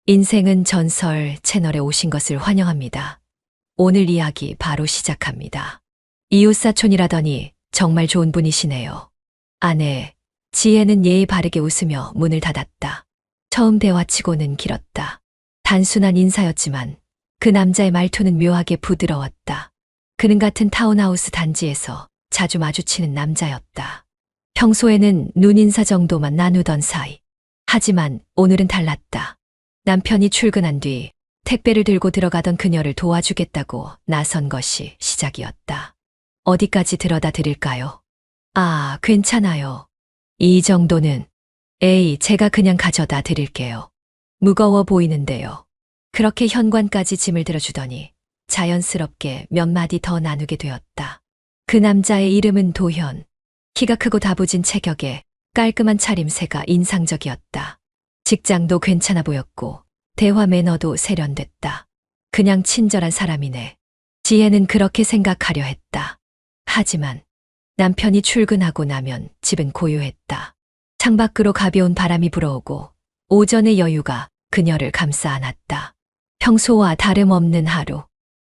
인생은 전설 채널에 오신 것을 환영합니다. 오늘 이야기 바로 시작합니다. 이웃사촌이라더니 정말 좋은 분이시네요. 아내, 지혜는 예의 바르게 웃으며 문을 닫았다. 처음 대화치고는 길었다. 단순한 인사였지만 그 남자의 말투는 묘하게 부드러웠다. 그는 같은 타운하우스 단지에서 자주 마주치는 남자였다. 평소에는 눈인사 정도만 나누던 사이. 하지만 오늘은 달랐다. 남편이 출근한 뒤 택배를 들고 들어가던 그녀를 도와주겠다고 나선 것이 시작이었다. 어디까지 들여다 드릴까요? 아, 괜찮아요. 이 정도는. 에이, 제가 그냥 가져다 드릴게요. 무거워 보이는데요. 그렇게 현관까지 짐을 들어주더니 자연스럽게 몇 마디 더 나누게 되었다. 그 남자의 이름은 도현. 키가 크고 다부진 체격에 깔끔한 차림새가 인상적이었다. 직장도 괜찮아 보였고 대화 매너도 세련됐다. 그냥 친절한 사람이네. 지혜는 그렇게 생각하려 했다. 하지만 남편이 출근하고 나면 집은 고요했다. 창밖으로 가벼운 바람이 불어오고 오전의 여유가 그녀를 감싸 안았다. 평소와 다름없는 하루.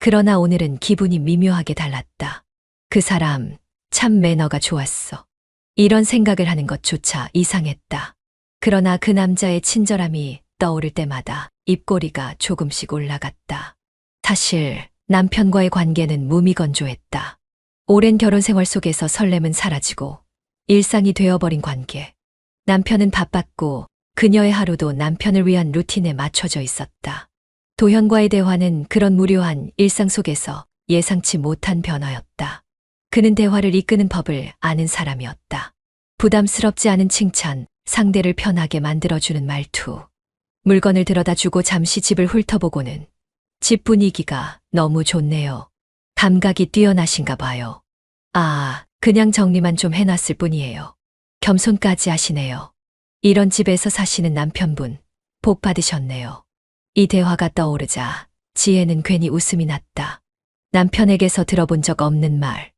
그러나 오늘은 기분이 미묘하게 달랐다. 그 사람 참 매너가 좋았어. 이런 생각을 하는 것조차 이상했다. 그러나 그 남자의 친절함이 떠오를 때마다 입꼬리가 조금씩 올라갔다. 사실 남편과의 관계는 무미건조했다. 오랜 결혼 생활 속에서 설렘은 사라지고 일상이 되어버린 관계. 남편은 바빴고 그녀의 하루도 남편을 위한 루틴에 맞춰져 있었다. 도현과의 대화는 그런 무료한 일상 속에서 예상치 못한 변화였다. 그는 대화를 이끄는 법을 아는 사람이었다. 부담스럽지 않은 칭찬, 상대를 편하게 만들어주는 말투. 물건을 들여다 주고 잠시 집을 훑어보고는 집 분위기가 너무 좋네요. 감각이 뛰어나신가 봐요. 아, 그냥 정리만 좀 해놨을 뿐이에요. 겸손까지 하시네요. 이런 집에서 사시는 남편분, 복 받으셨네요. 이 대화가 떠오르자 지혜는 괜히 웃음이 났다. 남편에게서 들어본 적 없는 말.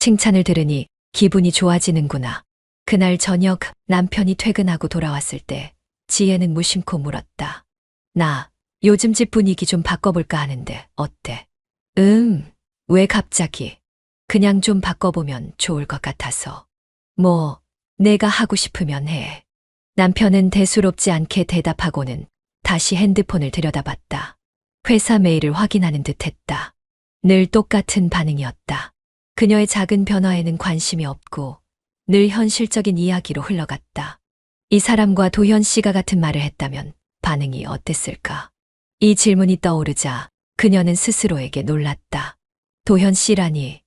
칭찬을 들으니 기분이 좋아지는구나. 그날 저녁 남편이 퇴근하고 돌아왔을 때 지혜는 무심코 물었다. 나 요즘 집 분위기 좀 바꿔볼까 하는데 어때? 왜 갑자기? 그냥 좀 바꿔보면 좋을 것 같아서. 뭐, 내가 하고 싶으면 해. 남편은 대수롭지 않게 대답하고는 다시 핸드폰을 들여다봤다. 회사 메일을 확인하는 듯 했다. 늘 똑같은 반응이었다. 그녀의 작은 변화에는 관심이 없고 늘 현실적인 이야기로 흘러갔다. 이 사람과 도현 씨가 같은 말을 했다면 반응이 어땠을까? 이 질문이 떠오르자 그녀는 스스로에게 놀랐다. 도현 씨라니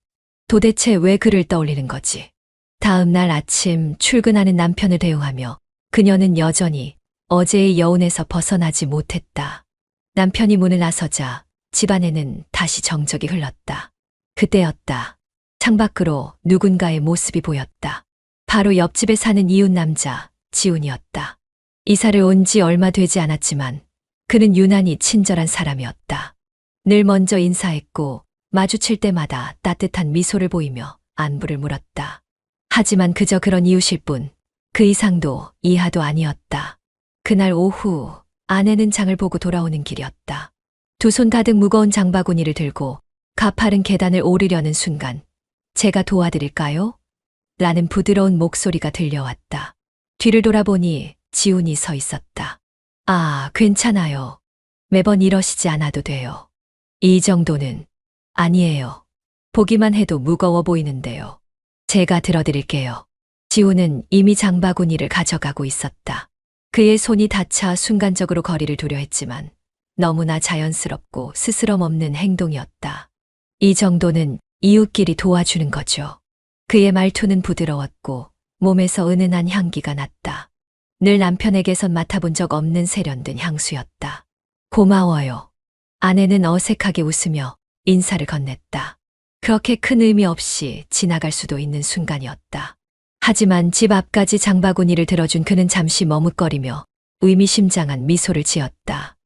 도대체 왜 그를 떠올리는 거지? 다음 날 아침 출근하는 남편을 대우하며 그녀는 여전히 어제의 여운에서 벗어나지 못했다. 남편이 문을 나서자 집안에는 다시 정적이 흘렀다. 그때였다. 창밖으로 누군가의 모습이 보였다. 바로 옆집에 사는 이웃 남자, 지훈이었다. 이사를 온 지 얼마 되지 않았지만 그는 유난히 친절한 사람이었다. 늘 먼저 인사했고 마주칠 때마다 따뜻한 미소를 보이며 안부를 물었다. 하지만 그저 그런 이웃일 뿐, 그 이상도 이하도 아니었다. 그날 오후 아내는 장을 보고 돌아오는 길이었다. 두 손 가득 무거운 장바구니를 들고 가파른 계단을 오르려는 순간 제가 도와드릴까요? 라는 부드러운 목소리가 들려왔다. 뒤를 돌아보니 지훈이 서 있었다. 아, 괜찮아요. 매번 이러시지 않아도 돼요. 이 정도는 아니에요. 보기만 해도 무거워 보이는데요. 제가 들어드릴게요. 지훈은 이미 장바구니를 가져가고 있었다. 그의 손이 닿자 순간적으로 거리를 두려 했지만 너무나 자연스럽고 스스럼 없는 행동이었다. 이 정도는 이웃끼리 도와주는 거죠. 그의 말투는 부드러웠고 몸에서 은은한 향기가 났다. 늘 남편에게선 맡아본 적 없는 세련된 향수였다. 고마워요. 아내는 어색하게 웃으며 인사를 건넸다. 그렇게 큰 의미 없이 지나갈 수도 있는 순간이었다. 하지만 집 앞까지 장바구니를 들어준 그는 잠시 머뭇거리며 의미심장한 미소를 지었다.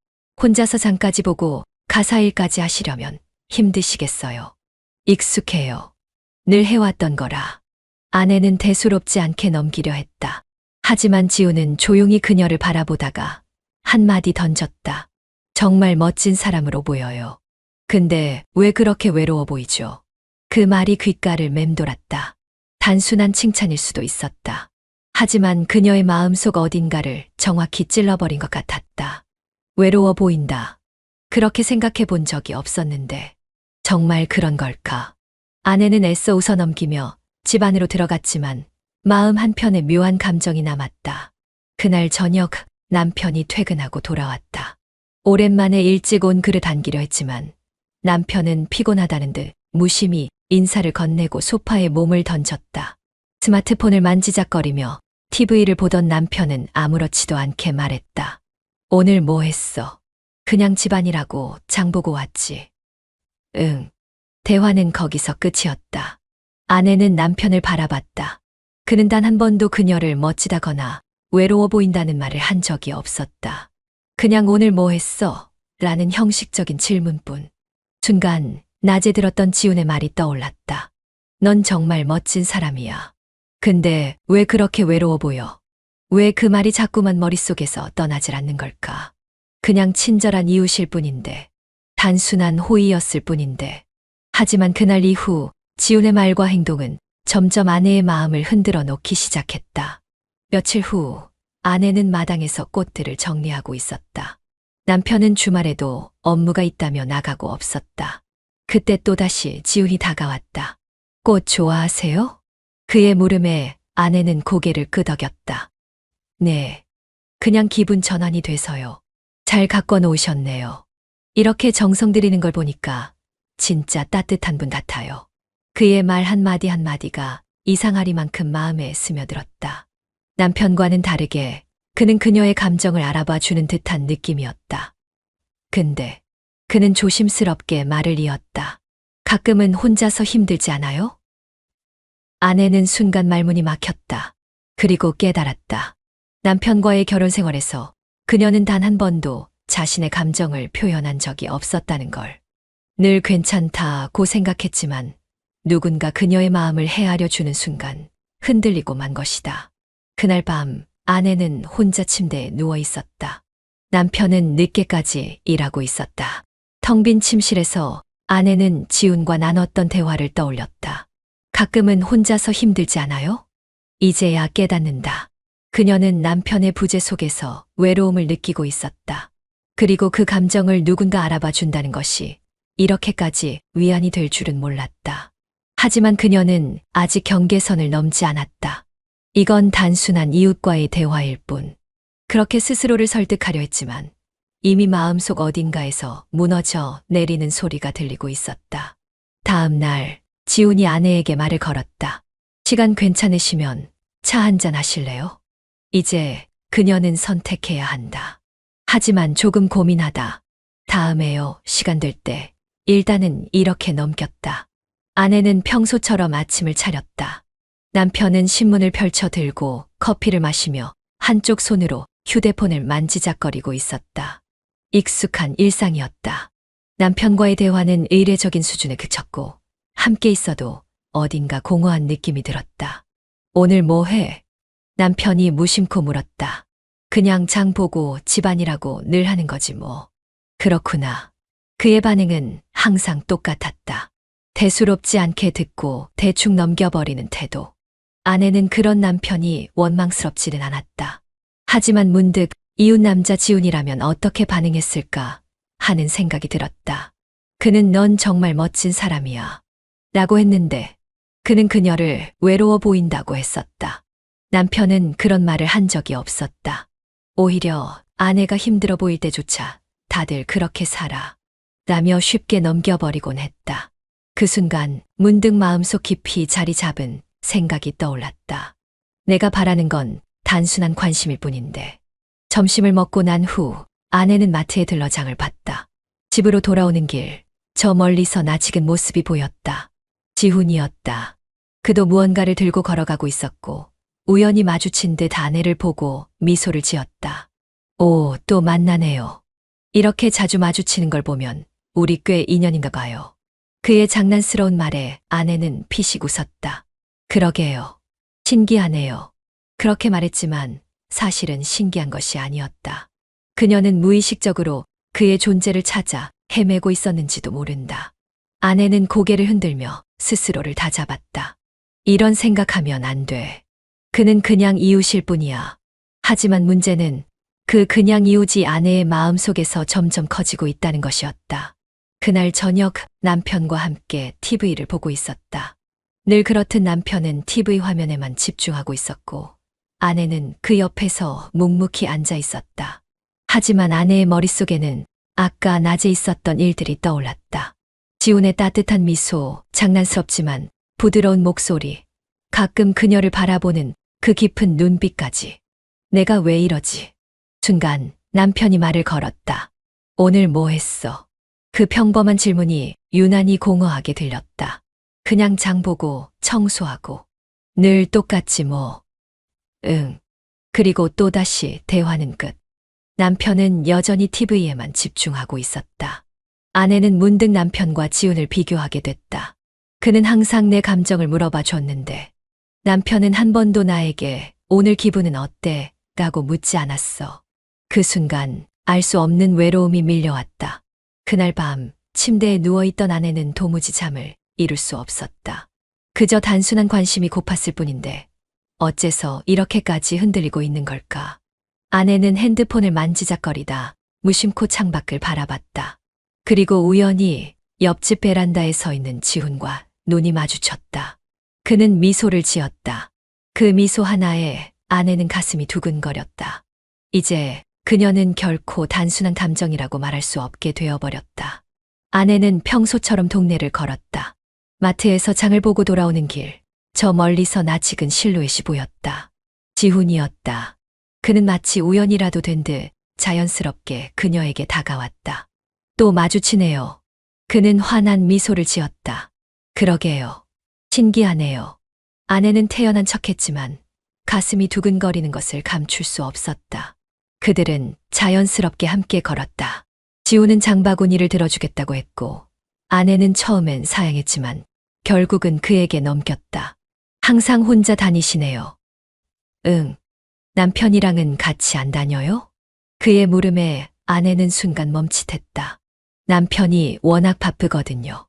혼자서 장까지 보고 가사일까지 하시려면 힘드시겠어요. 익숙해요. 늘 해왔던 거라. 아내는 대수롭지 않게 넘기려 했다. 하지만 지우는 조용히 그녀를 바라보다가 한마디 던졌다. 정말 멋진 사람으로 보여요. 근데 왜 그렇게 외로워 보이죠? 그 말이 귓가를 맴돌았다. 단순한 칭찬일 수도 있었다. 하지만 그녀의 마음속 어딘가를 정확히 찔러버린 것 같았다. 외로워 보인다. 그렇게 생각해 본 적이 없었는데 정말 그런 걸까? 아내는 애써 웃어넘기며 집 안으로 들어갔지만 마음 한편에 묘한 감정이 남았다. 그날 저녁 남편이 퇴근하고 돌아왔다. 오랜만에 일찍 온 그를 안기려 했지만 남편은 피곤하다는 듯 무심히 인사를 건네고 소파에 몸을 던졌다. 스마트폰을 만지작거리며 TV를 보던 남편은 아무렇지도 않게 말했다. 오늘 뭐 했어? 그냥 집안이라고 장 보고 왔지. 응. 대화는 거기서 끝이었다. 아내는 남편을 바라봤다. 그는 단 한 번도 그녀를 멋지다거나 외로워 보인다는 말을 한 적이 없었다. 그냥 오늘 뭐 했어? 라는 형식적인 질문뿐. 순간 낮에 들었던 지훈의 말이 떠올랐다. 넌 정말 멋진 사람이야. 근데 왜 그렇게 외로워 보여? 왜 그 말이 자꾸만 머릿속에서 떠나질 않는 걸까? 그냥 친절한 이웃일 뿐인데, 단순한 호의였을 뿐인데. 하지만 그날 이후 지훈의 말과 행동은 점점 아내의 마음을 흔들어 놓기 시작했다. 며칠 후 아내는 마당에서 꽃들을 정리하고 있었다. 남편은 주말에도 업무가 있다며 나가고 없었다. 그때 또다시 지훈이 다가왔다. 꽃 좋아하세요? 그의 물음에 아내는 고개를 끄덕였다. 네. 그냥 기분 전환이 돼서요. 잘 갖고 놓으셨네요. 이렇게 정성 들이는 걸 보니까 진짜 따뜻한 분 같아요. 그의 말 한마디 한마디가 이상하리만큼 마음에 스며들었다. 남편과는 다르게 그는 그녀의 감정을 알아봐 주는 듯한 느낌이었다. 근데 그는 조심스럽게 말을 이었다. 가끔은 혼자서 힘들지 않아요? 아내는 순간 말문이 막혔다. 그리고 깨달았다. 남편과의 결혼 생활에서 그녀는 단 한 번도 자신의 감정을 표현한 적이 없었다는 걸. 늘 괜찮다고 생각했지만 누군가 그녀의 마음을 헤아려 주는 순간 흔들리고 만 것이다. 그날 밤 아내는 혼자 침대에 누워 있었다. 남편은 늦게까지 일하고 있었다. 텅 빈 침실에서 아내는 지훈과 나눴던 대화를 떠올렸다. 가끔은 혼자서 힘들지 않아요? 이제야 깨닫는다. 그녀는 남편의 부재 속에서 외로움을 느끼고 있었다. 그리고 그 감정을 누군가 알아봐 준다는 것이 이렇게까지 위안이 될 줄은 몰랐다. 하지만 그녀는 아직 경계선을 넘지 않았다. 이건 단순한 이웃과의 대화일 뿐. 그렇게 스스로를 설득하려 했지만 이미 마음속 어딘가에서 무너져 내리는 소리가 들리고 있었다. 다음 날 지훈이 아내에게 말을 걸었다. 시간 괜찮으시면 차 한잔 하실래요? 이제 그녀는 선택해야 한다. 하지만 조금 고민하다. 다음에요, 시간 될 때. 일단은 이렇게 넘겼다. 아내는 평소처럼 아침을 차렸다. 남편은 신문을 펼쳐 들고 커피를 마시며 한쪽 손으로 휴대폰을 만지작거리고 있었다. 익숙한 일상이었다. 남편과의 대화는 의례적인 수준에 그쳤고 함께 있어도 어딘가 공허한 느낌이 들었다. 오늘 뭐 해? 남편이 무심코 물었다. 그냥 장 보고 집안이라고 늘 하는 거지 뭐. 그렇구나. 그의 반응은 항상 똑같았다. 대수롭지 않게 듣고 대충 넘겨버리는 태도. 아내는 그런 남편이 원망스럽지는 않았다. 하지만 문득 이웃 남자 지훈이라면 어떻게 반응했을까 하는 생각이 들었다. 그는 넌 정말 멋진 사람이야. 라고 했는데 그는 그녀를 외로워 보인다고 했었다. 남편은 그런 말을 한 적이 없었다. 오히려 아내가 힘들어 보일 때조차 다들 그렇게 살아. 라며 쉽게 넘겨버리곤 했다. 그 순간 문득 마음속 깊이 자리 잡은 생각이 떠올랐다. 내가 바라는 건 단순한 관심일 뿐인데. 점심을 먹고 난 후 아내는 마트에 들러 장을 봤다. 집으로 돌아오는 길, 저 멀리서 낯익은 모습이 보였다. 지훈이었다. 그도 무언가를 들고 걸어가고 있었고 우연히 마주친 듯 아내를 보고 미소를 지었다. 오, 또 만나네요. 이렇게 자주 마주치는 걸 보면 우리 꽤 인연인가 봐요. 그의 장난스러운 말에 아내는 피식 웃었다. 그러게요. 신기하네요. 그렇게 말했지만 사실은 신기한 것이 아니었다. 그녀는 무의식적으로 그의 존재를 찾아 헤매고 있었는지도 모른다. 아내는 고개를 흔들며 스스로를 다잡았다. 이런 생각하면 안 돼. 그는 그냥 이웃일 뿐이야. 하지만 문제는 그 그냥 이웃이 아내의 마음속에서 점점 커지고 있다는 것이었다. 그날 저녁 남편과 함께 TV를 보고 있었다. 늘 그렇듯 남편은 TV 화면에만 집중하고 있었고 아내는 그 옆에서 묵묵히 앉아 있었다. 하지만 아내의 머릿속에는 아까 낮에 있었던 일들이 떠올랐다. 지훈의 따뜻한 미소, 장난스럽지만 부드러운 목소리, 가끔 그녀를 바라보는 그 깊은 눈빛까지. 내가 왜 이러지? 순간 남편이 말을 걸었다. 오늘 뭐 했어? 그 평범한 질문이 유난히 공허하게 들렸다. 그냥 장 보고 청소하고. 늘 똑같지 뭐. 응. 그리고 또다시 대화는 끝. 남편은 여전히 TV에만 집중하고 있었다. 아내는 문득 남편과 지훈을 비교하게 됐다. 그는 항상 내 감정을 물어봐 줬는데 남편은 한 번도 나에게 오늘 기분은 어때? 라고 묻지 않았어. 그 순간 알 수 없는 외로움이 밀려왔다. 그날 밤 침대에 누워있던 아내는 도무지 잠을 이룰 수 없었다. 그저 단순한 관심이 고팠을 뿐인데 어째서 이렇게까지 흔들리고 있는 걸까? 아내는 핸드폰을 만지작거리다 무심코 창밖을 바라봤다. 그리고 우연히 옆집 베란다에 서 있는 지훈과 눈이 마주쳤다. 그는 미소를 지었다. 그 미소 하나에 아내는 가슴이 두근거렸다. 이제 그녀는 결코 단순한 감정이라고 말할 수 없게 되어버렸다. 아내는 평소처럼 동네를 걸었다. 마트에서 장을 보고 돌아오는 길, 저 멀리서 낯익은 실루엣이 보였다. 지훈이었다. 그는 마치 우연이라도 된 듯 자연스럽게 그녀에게 다가왔다. 또 마주치네요. 그는 환한 미소를 지었다. 그러게요. 신기하네요. 아내는 태연한 척했지만 가슴이 두근거리는 것을 감출 수 없었다. 그들은 자연스럽게 함께 걸었다. 지훈은 장바구니를 들어주겠다고 했고 아내는 처음엔 사양했지만 결국은 그에게 넘겼다. 항상 혼자 다니시네요. 응. 남편이랑은 같이 안 다녀요? 그의 물음에 아내는 순간 멈칫했다. 남편이 워낙 바쁘거든요.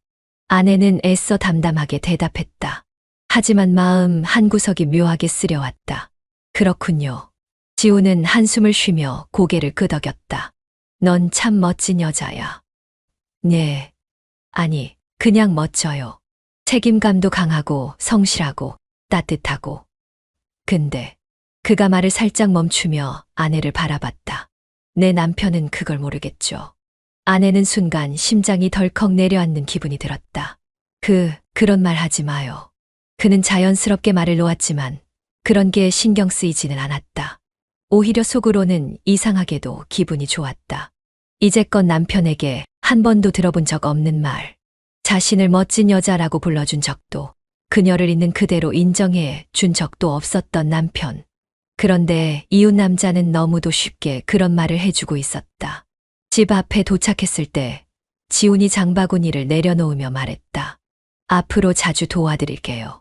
아내는 애써 담담하게 대답했다. 하지만 마음 한구석이 묘하게 쓰려왔다. 그렇군요. 지훈은 한숨을 쉬며 고개를 끄덕였다. 넌 참 멋진 여자야. 네. 아니, 그냥 멋져요. 책임감도 강하고 성실하고 따뜻하고. 근데 그가 말을 살짝 멈추며 아내를 바라봤다. 내 남편은 그걸 모르겠죠. 아내는 순간 심장이 덜컥 내려앉는 기분이 들었다. 그런 말 하지 마요. 그는 자연스럽게 말을 놓았지만 그런 게 신경 쓰이지는 않았다. 오히려 속으로는 이상하게도 기분이 좋았다. 이제껏 남편에게 한 번도 들어본 적 없는 말, 자신을 멋진 여자라고 불러준 적도, 그녀를 있는 그대로 인정해 준 적도 없었던 남편. 그런데 이웃 남자는 너무도 쉽게 그런 말을 해주고 있었다. 집 앞에 도착했을 때 지훈이 장바구니를 내려놓으며 말했다. 앞으로 자주 도와드릴게요.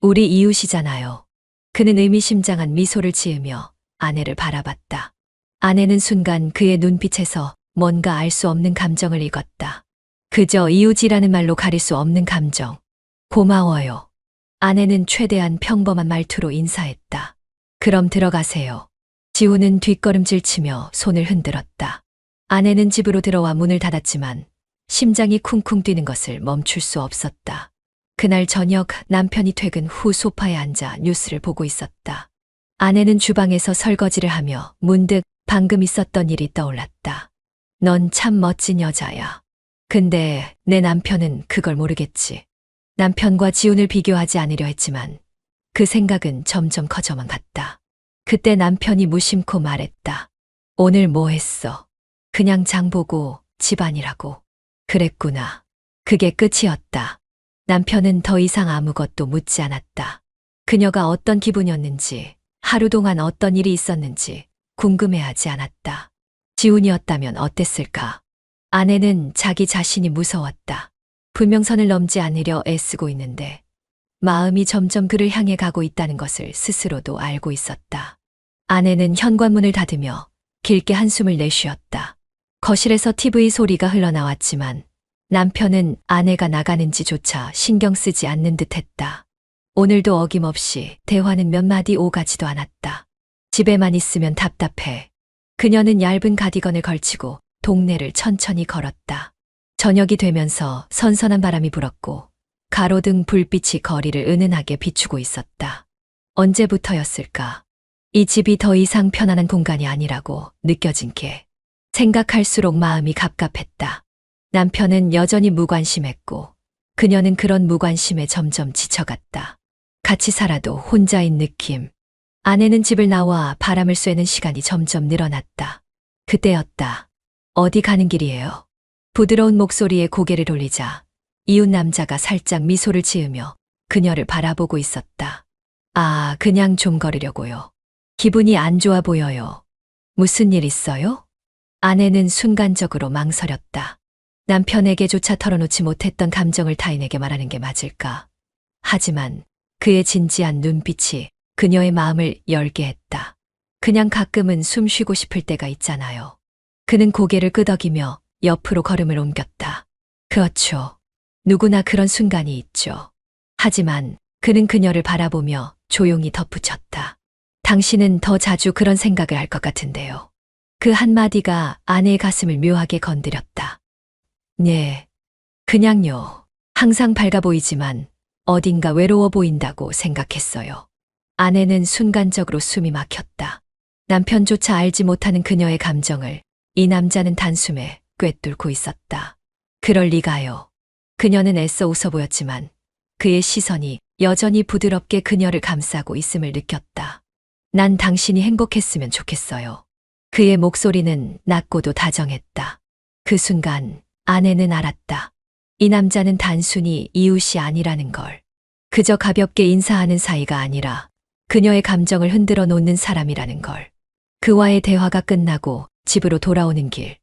우리 이웃이잖아요. 그는 의미심장한 미소를 지으며 아내를 바라봤다. 아내는 순간 그의 눈빛에서 뭔가 알 수 없는 감정을 읽었다. 그저 이웃이라는 말로 가릴 수 없는 감정. 고마워요. 아내는 최대한 평범한 말투로 인사했다. 그럼 들어가세요. 지훈은 뒷걸음질 치며 손을 흔들었다. 아내는 집으로 들어와 문을 닫았지만 심장이 쿵쿵 뛰는 것을 멈출 수 없었다. 그날 저녁 남편이 퇴근 후 소파에 앉아 뉴스를 보고 있었다. 아내는 주방에서 설거지를 하며 문득 방금 있었던 일이 떠올랐다. 넌 참 멋진 여자야. 근데 내 남편은 그걸 모르겠지. 남편과 지훈을 비교하지 않으려 했지만 그 생각은 점점 커져만 갔다. 그때 남편이 무심코 말했다. 오늘 뭐 했어? 그냥 장 보고 집안이라고. 그랬구나. 그게 끝이었다. 남편은 더 이상 아무것도 묻지 않았다. 그녀가 어떤 기분이었는지, 하루 동안 어떤 일이 있었는지 궁금해하지 않았다. 지훈이었다면 어땠을까? 아내는 자기 자신이 무서웠다. 불명선을 넘지 않으려 애쓰고 있는데 마음이 점점 그를 향해 가고 있다는 것을 스스로도 알고 있었다. 아내는 현관문을 닫으며 길게 한숨을 내쉬었다. 거실에서 TV 소리가 흘러나왔지만 남편은 아내가 나가는지조차 신경 쓰지 않는 듯 했다. 오늘도 어김없이 대화는 몇 마디 오가지도 않았다. 집에만 있으면 답답해. 그녀는 얇은 가디건을 걸치고 동네를 천천히 걸었다. 저녁이 되면서 선선한 바람이 불었고 가로등 불빛이 거리를 은은하게 비추고 있었다. 언제부터였을까? 이 집이 더 이상 편안한 공간이 아니라고 느껴진 게 생각할수록 마음이 갑갑했다. 남편은 여전히 무관심했고 그녀는 그런 무관심에 점점 지쳐갔다. 같이 살아도 혼자인 느낌. 아내는 집을 나와 바람을 쐬는 시간이 점점 늘어났다. 그때였다. 어디 가는 길이에요? 부드러운 목소리에 고개를 돌리자 이웃 남자가 살짝 미소를 지으며 그녀를 바라보고 있었다. 아, 그냥 좀 걸으려고요. 기분이 안 좋아 보여요. 무슨 일 있어요? 아내는 순간적으로 망설였다. 남편에게조차 털어놓지 못했던 감정을 타인에게 말하는 게 맞을까? 하지만 그의 진지한 눈빛이 그녀의 마음을 열게 했다. 그냥 가끔은 숨 쉬고 싶을 때가 있잖아요. 그는 고개를 끄덕이며 옆으로 걸음을 옮겼다. 그렇죠. 누구나 그런 순간이 있죠. 하지만 그는 그녀를 바라보며 조용히 덧붙였다. 당신은 더 자주 그런 생각을 할 것 같은데요. 그 한마디가 아내의 가슴을 묘하게 건드렸다. 네, 그냥요. 항상 밝아 보이지만 어딘가 외로워 보인다고 생각했어요. 아내는 순간적으로 숨이 막혔다. 남편조차 알지 못하는 그녀의 감정을 이 남자는 단숨에 꿰뚫고 있었다. 그럴 리가요. 그녀는 애써 웃어 보였지만 그의 시선이 여전히 부드럽게 그녀를 감싸고 있음을 느꼈다. 난 당신이 행복했으면 좋겠어요. 그의 목소리는 낮고도 다정했다. 그 순간 아내는 알았다. 이 남자는 단순히 이웃이 아니라는 걸. 그저 가볍게 인사하는 사이가 아니라 그녀의 감정을 흔들어 놓는 사람이라는 걸. 그와의 대화가 끝나고 집으로 돌아오는 길.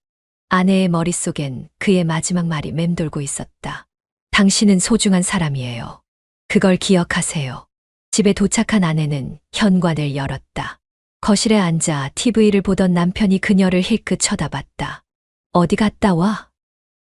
아내의 머릿속엔 그의 마지막 말이 맴돌고 있었다. 당신은 소중한 사람이에요. 그걸 기억하세요. 집에 도착한 아내는 현관을 열었다. 거실에 앉아 TV를 보던 남편이 그녀를 힐끗 쳐다봤다. 어디 갔다 와?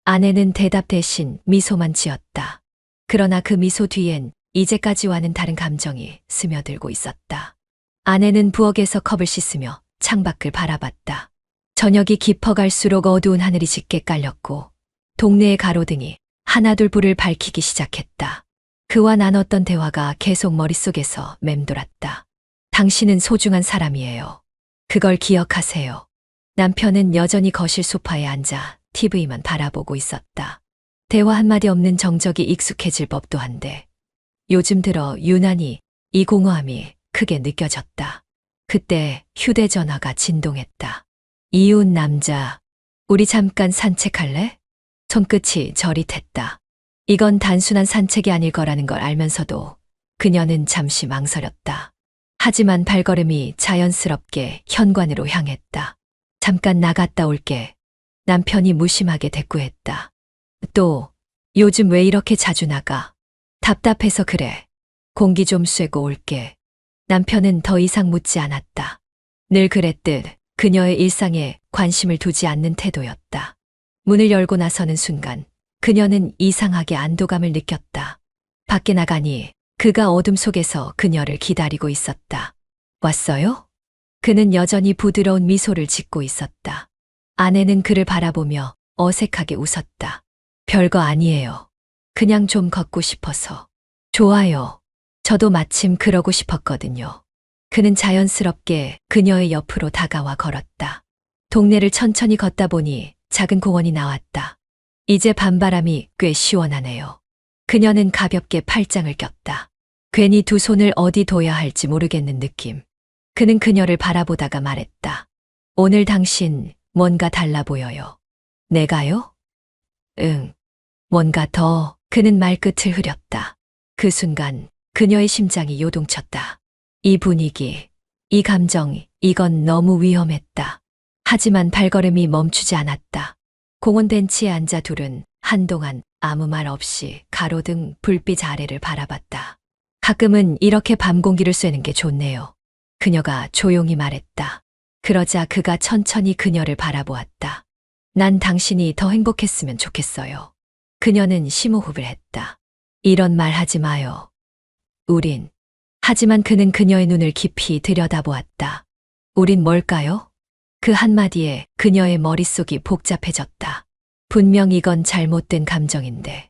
아내는 대답 대신 미소만 지었다. 그러나 그 미소 뒤엔 이제까지와는 다른 감정이 스며들고 있었다. 아내는 부엌에서 컵을 씻으며 창밖을 바라봤다. 저녁이 깊어갈수록 어두운 하늘이 짙게 깔렸고 동네의 가로등이 하나둘 불을 밝히기 시작했다. 그와 나눴던 대화가 계속 머릿속에서 맴돌았다. 당신은 소중한 사람이에요. 그걸 기억하세요. 남편은 여전히 거실 소파에 앉아 TV만 바라보고 있었다. 대화 한마디 없는 정적이 익숙해질 법도 한데 요즘 들어 유난히 이 공허함이 크게 느껴졌다. 그때 휴대전화가 진동했다. 이웃 남자, 우리 잠깐 산책할래? 손끝이 저릿했다. 이건 단순한 산책이 아닐 거라는 걸 알면서도 그녀는 잠시 망설였다. 하지만 발걸음이 자연스럽게 현관으로 향했다. 잠깐 나갔다 올게. 남편이 무심하게 대꾸했다. 또, 요즘 왜 이렇게 자주 나가? 답답해서 그래. 공기 좀 쐬고 올게. 남편은 더 이상 묻지 않았다. 늘 그랬듯 그녀의 일상에 관심을 두지 않는 태도였다. 문을 열고 나서는 순간 그녀는 이상하게 안도감을 느꼈다. 밖에 나가니 그가 어둠 속에서 그녀를 기다리고 있었다. 왔어요? 그는 여전히 부드러운 미소를 짓고 있었다. 아내는 그를 바라보며 어색하게 웃었다. 별거 아니에요. 그냥 좀 걷고 싶어서. 좋아요. 저도 마침 그러고 싶었거든요. 그는 자연스럽게 그녀의 옆으로 다가와 걸었다. 동네를 천천히 걷다 보니 작은 공원이 나왔다. 이제 밤바람이 꽤 시원하네요. 그녀는 가볍게 팔짱을 꼈다. 괜히 두 손을 어디 둬야 할지 모르겠는 느낌. 그는 그녀를 바라보다가 말했다. 오늘 당신 뭔가 달라 보여요. 내가요? 응. 뭔가 더. 그는 말끝을 흐렸다. 그 순간 그녀의 심장이 요동쳤다. 이 분위기, 이 감정, 이건 너무 위험했다. 하지만 발걸음이 멈추지 않았다. 공원 벤치에 앉아 둘은 한동안 아무 말 없이 가로등 불빛 아래를 바라봤다. 가끔은 이렇게 밤 공기를 쐬는 게 좋네요. 그녀가 조용히 말했다. 그러자 그가 천천히 그녀를 바라보았다. 난 당신이 더 행복했으면 좋겠어요. 그녀는 심호흡을 했다. 이런 말 하지 마요. 우린. 하지만 그는 그녀의 눈을 깊이 들여다보았다. 우린 뭘까요? 그 한마디에 그녀의 머릿속이 복잡해졌다. 분명 이건 잘못된 감정인데.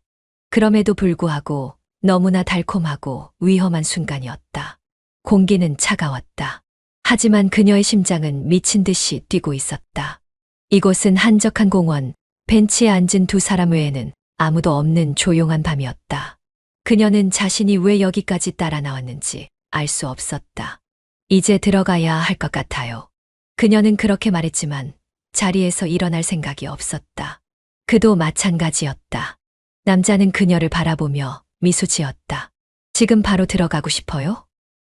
그럼에도 불구하고 너무나 달콤하고 위험한 순간이었다. 공기는 차가웠다. 하지만 그녀의 심장은 미친 듯이 뛰고 있었다. 이곳은 한적한 공원, 벤치에 앉은 두 사람 외에는 아무도 없는 조용한 밤이었다. 그녀는 자신이 왜 여기까지 따라 나왔는지 알 수 없었다. 이제 들어가야 할 것 같아요. 그녀는 그렇게 말했지만 자리에서 일어날 생각이 없었다. 그도 마찬가지였다. 남자는 그녀를 바라보며 미소 지었다. 지금 바로 들어가고 싶어요?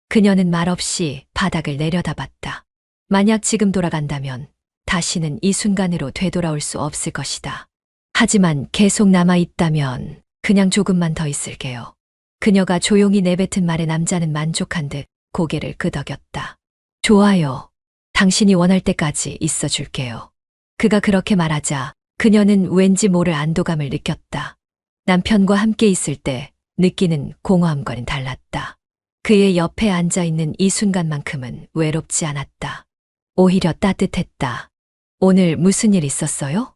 그녀는 말없이 바닥을 내려다봤다. 만약 지금 돌아간다면 다시는 이 순간으로 되돌아올 수 없을 것이다. 하지만 계속 남아있다면 그냥 조금만 더 있을게요. 그녀가 조용히 내뱉은 말에 남자는 만족한 듯 고개를 끄덕였다. 좋아요. 당신이 원할 때까지 있어줄게요. 그가 그렇게 말하자 그녀는 왠지 모를 안도감을 느꼈다. 남편과 함께 있을 때 느끼는 공허함과는 달랐다. 그의 옆에 앉아있는 이 순간만큼은 외롭지 않았다. 오히려 따뜻했다. 오늘 무슨 일 있었어요?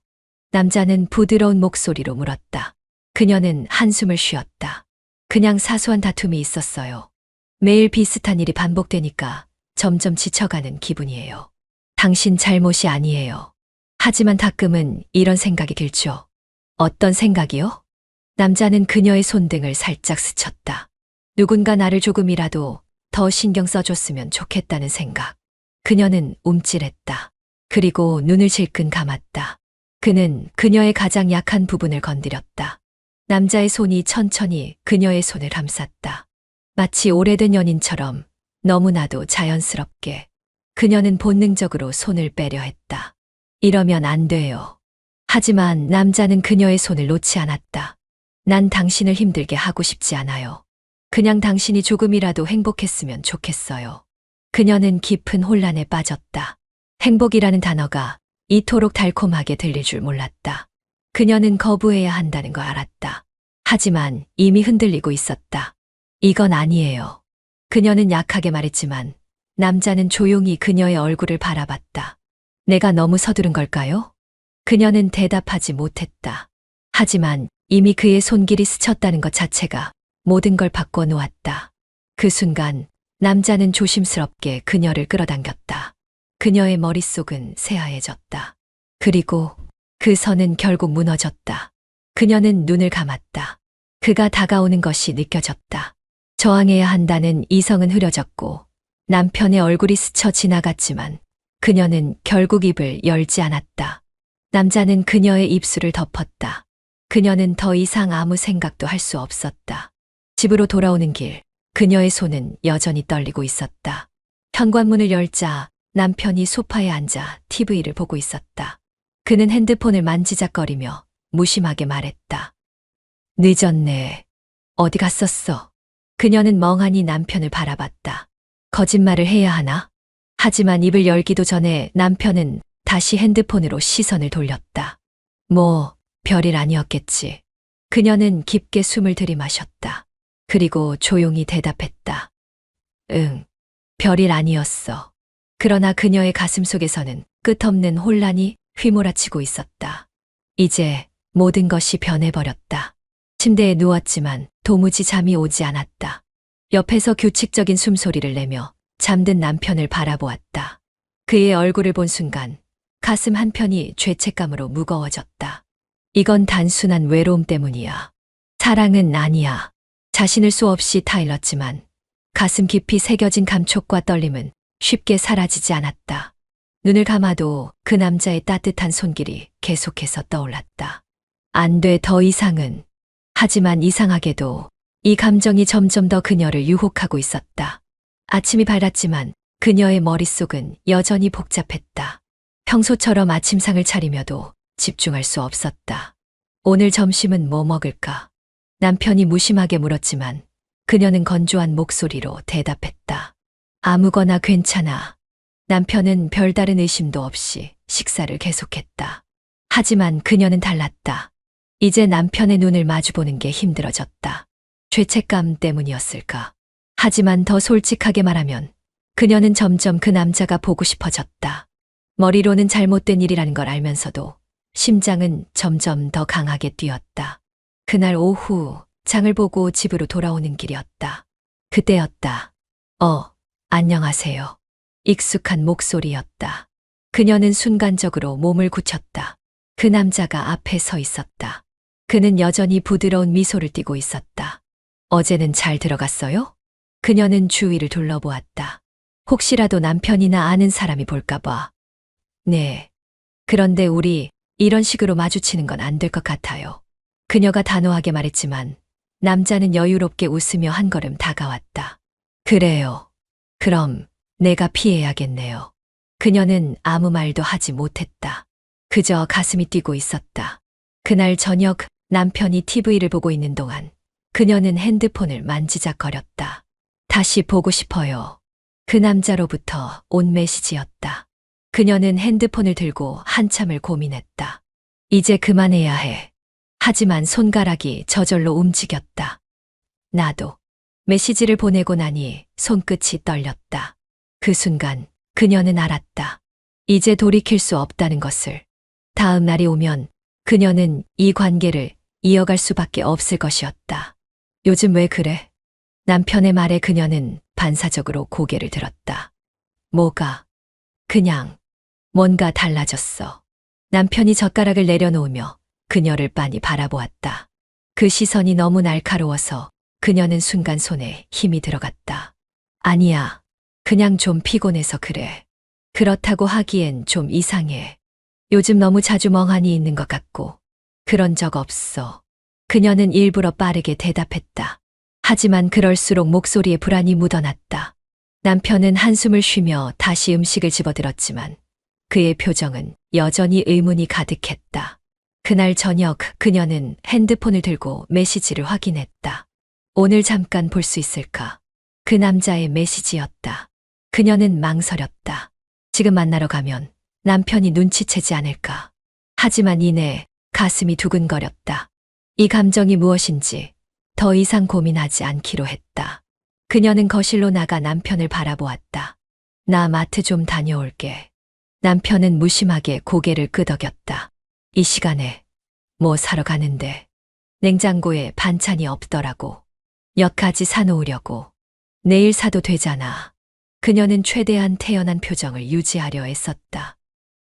남자는 부드러운 목소리로 물었다. 그녀는 한숨을 쉬었다. 그냥 사소한 다툼이 있었어요. 매일 비슷한 일이 반복되니까 점점 지쳐가는 기분이에요. 당신 잘못이 아니에요. 하지만 가끔은 이런 생각이 들죠. 어떤 생각이요? 남자는 그녀의 손등을 살짝 스쳤다. 누군가 나를 조금이라도 더 신경 써줬으면 좋겠다는 생각. 그녀는 움찔했다. 그리고 눈을 질끈 감았다. 그는 그녀의 가장 약한 부분을 건드렸다. 남자의 손이 천천히 그녀의 손을 감쌌다. 마치 오래된 연인처럼 너무나도 자연스럽게. 그녀는 본능적으로 손을 빼려 했다. 이러면 안 돼요. 하지만 남자는 그녀의 손을 놓지 않았다. 난 당신을 힘들게 하고 싶지 않아요. 그냥 당신이 조금이라도 행복했으면 좋겠어요. 그녀는 깊은 혼란에 빠졌다. 행복이라는 단어가 이토록 달콤하게 들릴 줄 몰랐다. 그녀는 거부해야 한다는 걸 알았다. 하지만 이미 흔들리고 있었다. 이건 아니에요. 그녀는 약하게 말했지만 남자는 조용히 그녀의 얼굴을 바라봤다. 내가 너무 서두른 걸까요? 그녀는 대답하지 못했다. 하지만 이미 그의 손길이 스쳤다는 것 자체가 모든 걸 바꿔놓았다. 그 순간 남자는 조심스럽게 그녀를 끌어당겼다. 그녀의 머릿속은 새하얘졌다. 그리고 그 선은 결국 무너졌다. 그녀는 눈을 감았다. 그가 다가오는 것이 느껴졌다. 저항해야 한다는 이성은 흐려졌고 남편의 얼굴이 스쳐 지나갔지만 그녀는 결국 입을 열지 않았다. 남자는 그녀의 입술을 덮었다. 그녀는 더 이상 아무 생각도 할 수 없었다. 집으로 돌아오는 길, 그녀의 손은 여전히 떨리고 있었다. 현관문을 열자 남편이 소파에 앉아 TV를 보고 있었다. 그는 핸드폰을 만지작거리며 무심하게 말했다. 늦었네. 어디 갔었어? 그녀는 멍하니 남편을 바라봤다. 거짓말을 해야 하나? 하지만 입을 열기도 전에 남편은 다시 핸드폰으로 시선을 돌렸다. 뭐, 별일 아니었겠지. 그녀는 깊게 숨을 들이마셨다. 그리고 조용히 대답했다. 응, 별일 아니었어. 그러나 그녀의 가슴 속에서는 끝없는 혼란이 휘몰아치고 있었다. 이제 모든 것이 변해버렸다. 침대에 누웠지만 도무지 잠이 오지 않았다. 옆에서 규칙적인 숨소리를 내며 잠든 남편을 바라보았다. 그의 얼굴을 본 순간 가슴 한편이 죄책감으로 무거워졌다. 이건 단순한 외로움 때문이야. 사랑은 아니야. 자신을 수없이 타일렀지만 가슴 깊이 새겨진 감촉과 떨림은 쉽게 사라지지 않았다. 눈을 감아도 그 남자의 따뜻한 손길이 계속해서 떠올랐다. 안 돼, 더 이상은. 하지만 이상하게도 이 감정이 점점 더 그녀를 유혹하고 있었다. 아침이 밝았지만 그녀의 머릿속은 여전히 복잡했다. 평소처럼 아침상을 차리며도 집중할 수 없었다. 오늘 점심은 뭐 먹을까? 남편이 무심하게 물었지만 그녀는 건조한 목소리로 대답했다. 아무거나 괜찮아. 남편은 별다른 의심도 없이 식사를 계속했다. 하지만 그녀는 달랐다. 이제 남편의 눈을 마주보는 게 힘들어졌다. 죄책감 때문이었을까? 하지만 더 솔직하게 말하면 그녀는 점점 그 남자가 보고 싶어졌다. 머리로는 잘못된 일이라는 걸 알면서도 심장은 점점 더 강하게 뛰었다. 그날 오후 장을 보고 집으로 돌아오는 길이었다. 그때였다. 안녕하세요. 익숙한 목소리였다. 그녀는 순간적으로 몸을 굳혔다. 그 남자가 앞에 서 있었다. 그는 여전히 부드러운 미소를 띠고 있었다. 어제는 잘 들어갔어요? 그녀는 주위를 둘러보았다. 혹시라도 남편이나 아는 사람이 볼까봐. 네. 그런데 우리 이런 식으로 마주치는 건 안 될 것 같아요. 그녀가 단호하게 말했지만 남자는 여유롭게 웃으며 한 걸음 다가왔다. 그래요. 그럼 내가 피해야겠네요. 그녀는 아무 말도 하지 못했다. 그저 가슴이 뛰고 있었다. 그날 저녁 남편이 TV를 보고 있는 동안 그녀는 핸드폰을 만지작거렸다. 다시 보고 싶어요. 그 남자로부터 온 메시지였다. 그녀는 핸드폰을 들고 한참을 고민했다. 이제 그만해야 해. 하지만 손가락이 저절로 움직였다. 나도. 메시지를 보내고 나니 손끝이 떨렸다. 그 순간 그녀는 알았다. 이제 돌이킬 수 없다는 것을. 다음 날이 오면 그녀는 이 관계를 이어갈 수밖에 없을 것이었다. 요즘 왜 그래? 남편의 말에 그녀는 반사적으로 고개를 들었다. 뭐가? 그냥 뭔가 달라졌어. 남편이 젓가락을 내려놓으며 그녀를 빤히 바라보았다. 그 시선이 너무 날카로워서 그녀는 순간 손에 힘이 들어갔다. 아니야. 그냥 좀 피곤해서 그래. 그렇다고 하기엔 좀 이상해. 요즘 너무 자주 멍하니 있는 것 같고. 그런 적 없어. 그녀는 일부러 빠르게 대답했다. 하지만 그럴수록 목소리에 불안이 묻어났다. 남편은 한숨을 쉬며 다시 음식을 집어들었지만 그의 표정은 여전히 의문이 가득했다. 그날 저녁 그녀는 핸드폰을 들고 메시지를 확인했다. 오늘 잠깐 볼 수 있을까? 그 남자의 메시지였다. 그녀는 망설였다. 지금 만나러 가면 남편이 눈치채지 않을까. 하지만 이내 가슴이 두근거렸다. 이 감정이 무엇인지 더 이상 고민하지 않기로 했다. 그녀는 거실로 나가 남편을 바라보았다. 나 마트 좀 다녀올게. 남편은 무심하게 고개를 끄덕였다. 이 시간에 뭐 사러 가는데? 냉장고에 반찬이 없더라고. 몇 가지 사놓으려고. 내일 사도 되잖아. 그녀는 최대한 태연한 표정을 유지하려 애썼다.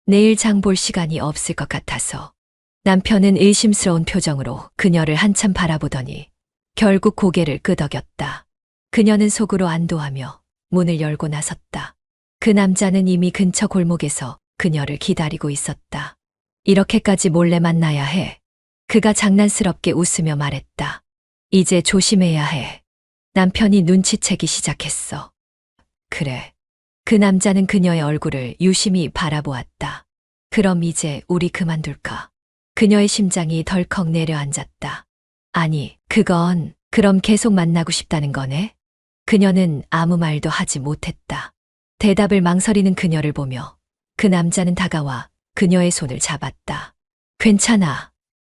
내일 장 볼 시간이 없을 것 같아서. 남편은 의심스러운 표정으로 그녀를 한참 바라보더니 결국 고개를 끄덕였다. 그녀는 속으로 안도하며 문을 열고 나섰다. 그 남자는 이미 근처 골목에서 그녀를 기다리고 있었다. 이렇게까지 몰래 만나야 해. 그가 장난스럽게 웃으며 말했다. 이제 조심해야 해. 남편이 눈치채기 시작했어. 그래. 그 남자는 그녀의 얼굴을 유심히 바라보았다. 그럼 이제 우리 그만둘까? 그녀의 심장이 덜컥 내려앉았다. 아니, 그럼 계속 만나고 싶다는 거네? 그녀는 아무 말도 하지 못했다. 대답을 망설이는 그녀를 보며 그 남자는 다가와 그녀의 손을 잡았다. 괜찮아.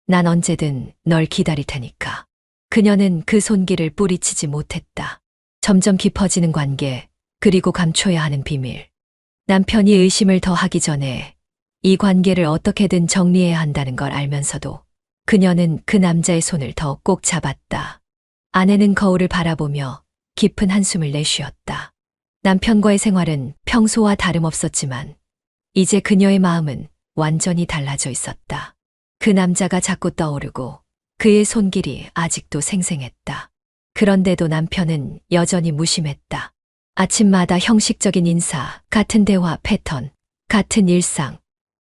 난 언제든 널 기다릴 테니까. 그녀는 그 손길을 뿌리치지 못했다. 점점 깊어지는 관계, 그리고 감춰야 하는 비밀. 남편이 의심을 더하기 전에 이 관계를 어떻게든 정리해야 한다는 걸 알면서도 그녀는 그 남자의 손을 더 꼭 잡았다. 아내는 거울을 바라보며 깊은 한숨을 내쉬었다. 남편과의 생활은 평소와 다름없었지만 이제 그녀의 마음은 완전히 달라져 있었다. 그 남자가 자꾸 떠오르고 그의 손길이 아직도 생생했다. 그런데도 남편은 여전히 무심했다. 아침마다 형식적인 인사, 같은 대화 패턴, 같은 일상.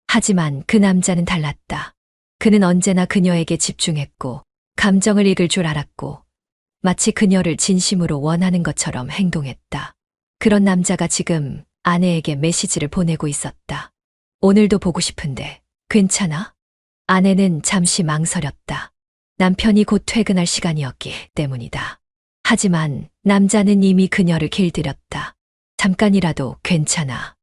하지만 그 남자는 달랐다. 그는 언제나 그녀에게 집중했고 감정을 읽을 줄 알았고 마치 그녀를 진심으로 원하는 것처럼 행동했다. 그런 남자가 지금 아내에게 메시지를 보내고 있었다. 오늘도 보고 싶은데 괜찮아? 아내는 잠시 망설였다. 남편이 곧 퇴근할 시간이었기 때문이다. 하지만 남자는 이미 그녀를 길들였다. 잠깐이라도 괜찮아.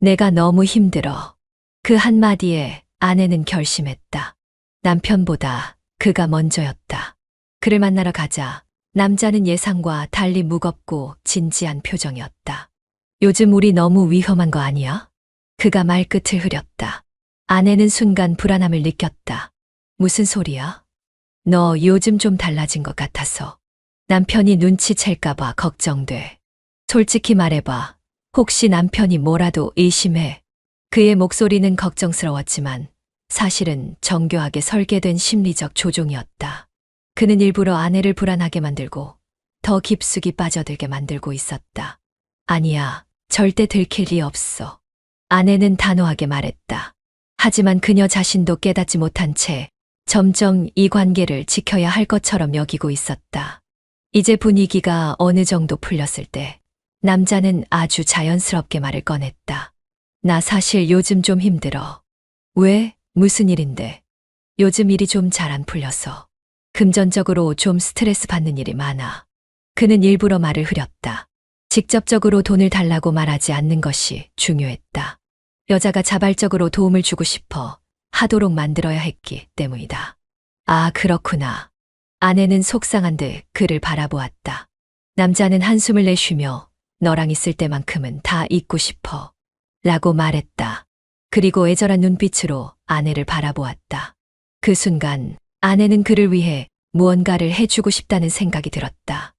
내가 너무 힘들어. 그 한마디에 아내는 결심했다. 남편보다 그가 먼저였다. 그를 만나러 가자. 남자는 예상과 달리 무겁고 진지한 표정이었다. 요즘 우리 너무 위험한 거 아니야? 그가 말끝을 흐렸다. 아내는 순간 불안함을 느꼈다. 무슨 소리야? 너 요즘 좀 달라진 것 같아서. 남편이 눈치챌까봐 걱정돼. 솔직히 말해봐. 혹시 남편이 뭐라도 의심해? 그의 목소리는 걱정스러웠지만 사실은 정교하게 설계된 심리적 조종이었다. 그는 일부러 아내를 불안하게 만들고 더 깊숙이 빠져들게 만들고 있었다. 아니야, 절대 들킬 리 없어. 아내는 단호하게 말했다. 하지만 그녀 자신도 깨닫지 못한 채 점점 이 관계를 지켜야 할 것처럼 여기고 있었다. 이제 분위기가 어느 정도 풀렸을 때 남자는 아주 자연스럽게 말을 꺼냈다. 나 사실 요즘 좀 힘들어. 왜? 무슨 일인데? 요즘 일이 좀 잘 안 풀려서. 금전적으로 좀 스트레스 받는 일이 많아. 그는 일부러 말을 흐렸다. 직접적으로 돈을 달라고 말하지 않는 것이 중요했다. 여자가 자발적으로 도움을 주고 싶어 하도록 만들어야 했기 때문이다. 아, 그렇구나. 아내는 속상한 듯 그를 바라보았다. 남자는 한숨을 내쉬며 너랑 있을 때만큼은 다 잊고 싶어. 라고 말했다. 그리고 애절한 눈빛으로 아내를 바라보았다. 그 순간 아내는 그를 위해 무언가를 해주고 싶다는 생각이 들었다.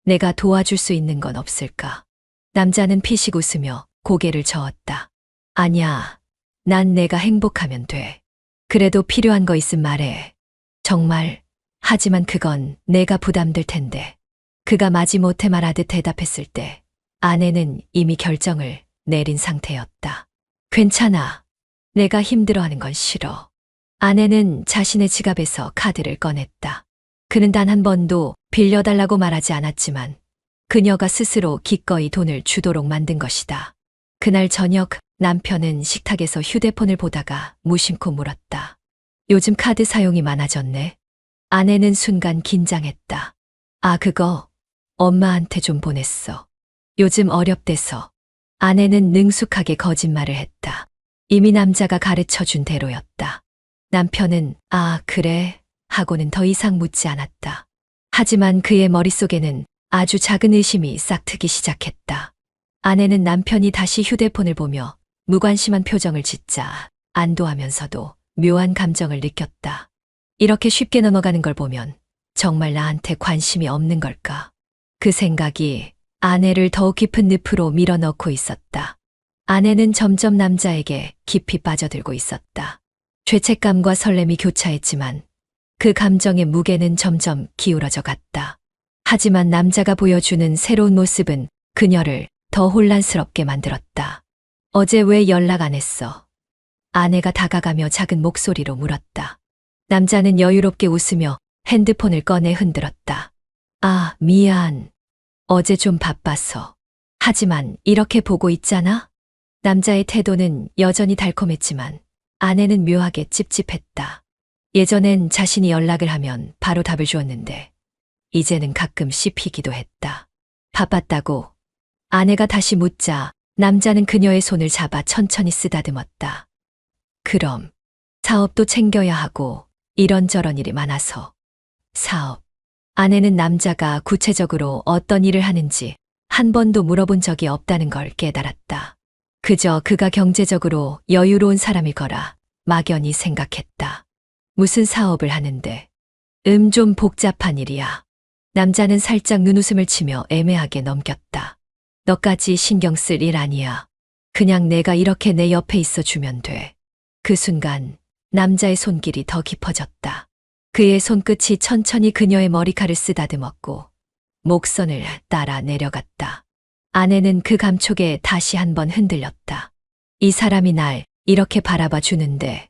내가 도와줄 수 있는 건 없을까? 남자는 피식 웃으며 고개를 저었다. 아니야, 난 내가 행복하면 돼. 그래도 필요한 거 있음 말해. 정말, 하지만 그건 내가 부담될 텐데. 그가 마지못해 말하듯 대답했을 때 아내는 이미 결정을 내린 상태였다. 괜찮아. 내가 힘들어하는 건 싫어. 아내는 자신의 지갑에서 카드를 꺼냈다. 그는 단 한 번도 빌려달라고 말하지 않았지만 그녀가 스스로 기꺼이 돈을 주도록 만든 것이다. 그날 저녁 남편은 식탁에서 휴대폰을 보다가 무심코 물었다. 요즘 카드 사용이 많아졌네. 아내는 순간 긴장했다. 아, 그거 엄마한테 좀 보냈어. 요즘 어렵대서. 아내는 능숙하게 거짓말을 했다. 이미 남자가 가르쳐준 대로였다. 남편은 아, 그래 하고는 더 이상 묻지 않았다. 하지만 그의 머릿속에는 아주 작은 의심이 싹트기 시작했다. 아내는 남편이 다시 휴대폰을 보며 무관심한 표정을 짓자 안도하면서도 묘한 감정을 느꼈다. 이렇게 쉽게 넘어가는 걸 보면 정말 나한테 관심이 없는 걸까? 그 생각이 아내를 더욱 깊은 늪으로 밀어넣고 있었다. 아내는 점점 남자에게 깊이 빠져들고 있었다. 죄책감과 설렘이 교차했지만 그 감정의 무게는 점점 기울어져 갔다. 하지만 남자가 보여주는 새로운 모습은 그녀를 더 혼란스럽게 만들었다. 어제 왜 연락 안 했어? 아내가 다가가며 작은 목소리로 물었다. 남자는 여유롭게 웃으며 핸드폰을 꺼내 흔들었다. 아, 미안. 어제 좀 바빠서. 하지만 이렇게 보고 있잖아? 남자의 태도는 여전히 달콤했지만 아내는 묘하게 찝찝했다. 예전엔 자신이 연락을 하면 바로 답을 주었는데 이제는 가끔 씹히기도 했다. 바빴다고? 아내가 다시 묻자 남자는 그녀의 손을 잡아 천천히 쓰다듬었다. 그럼 사업도 챙겨야 하고 이런저런 일이 많아서. 사업. 아내는 남자가 구체적으로 어떤 일을 하는지 한 번도 물어본 적이 없다는 걸 깨달았다. 그저 그가 경제적으로 여유로운 사람일 거라 막연히 생각했다. 무슨 사업을 하는데? 좀 복잡한 일이야. 남자는 살짝 눈웃음을 치며 애매하게 넘겼다. 너까지 신경 쓸 일 아니야. 그냥 내가 이렇게 내 옆에 있어 주면 돼. 그 순간 남자의 손길이 더 깊어졌다. 그의 손끝이 천천히 그녀의 머리카락을 쓰다듬었고 목선을 따라 내려갔다. 아내는 그 감촉에 다시 한번 흔들렸다. 이 사람이 날 이렇게 바라봐 주는데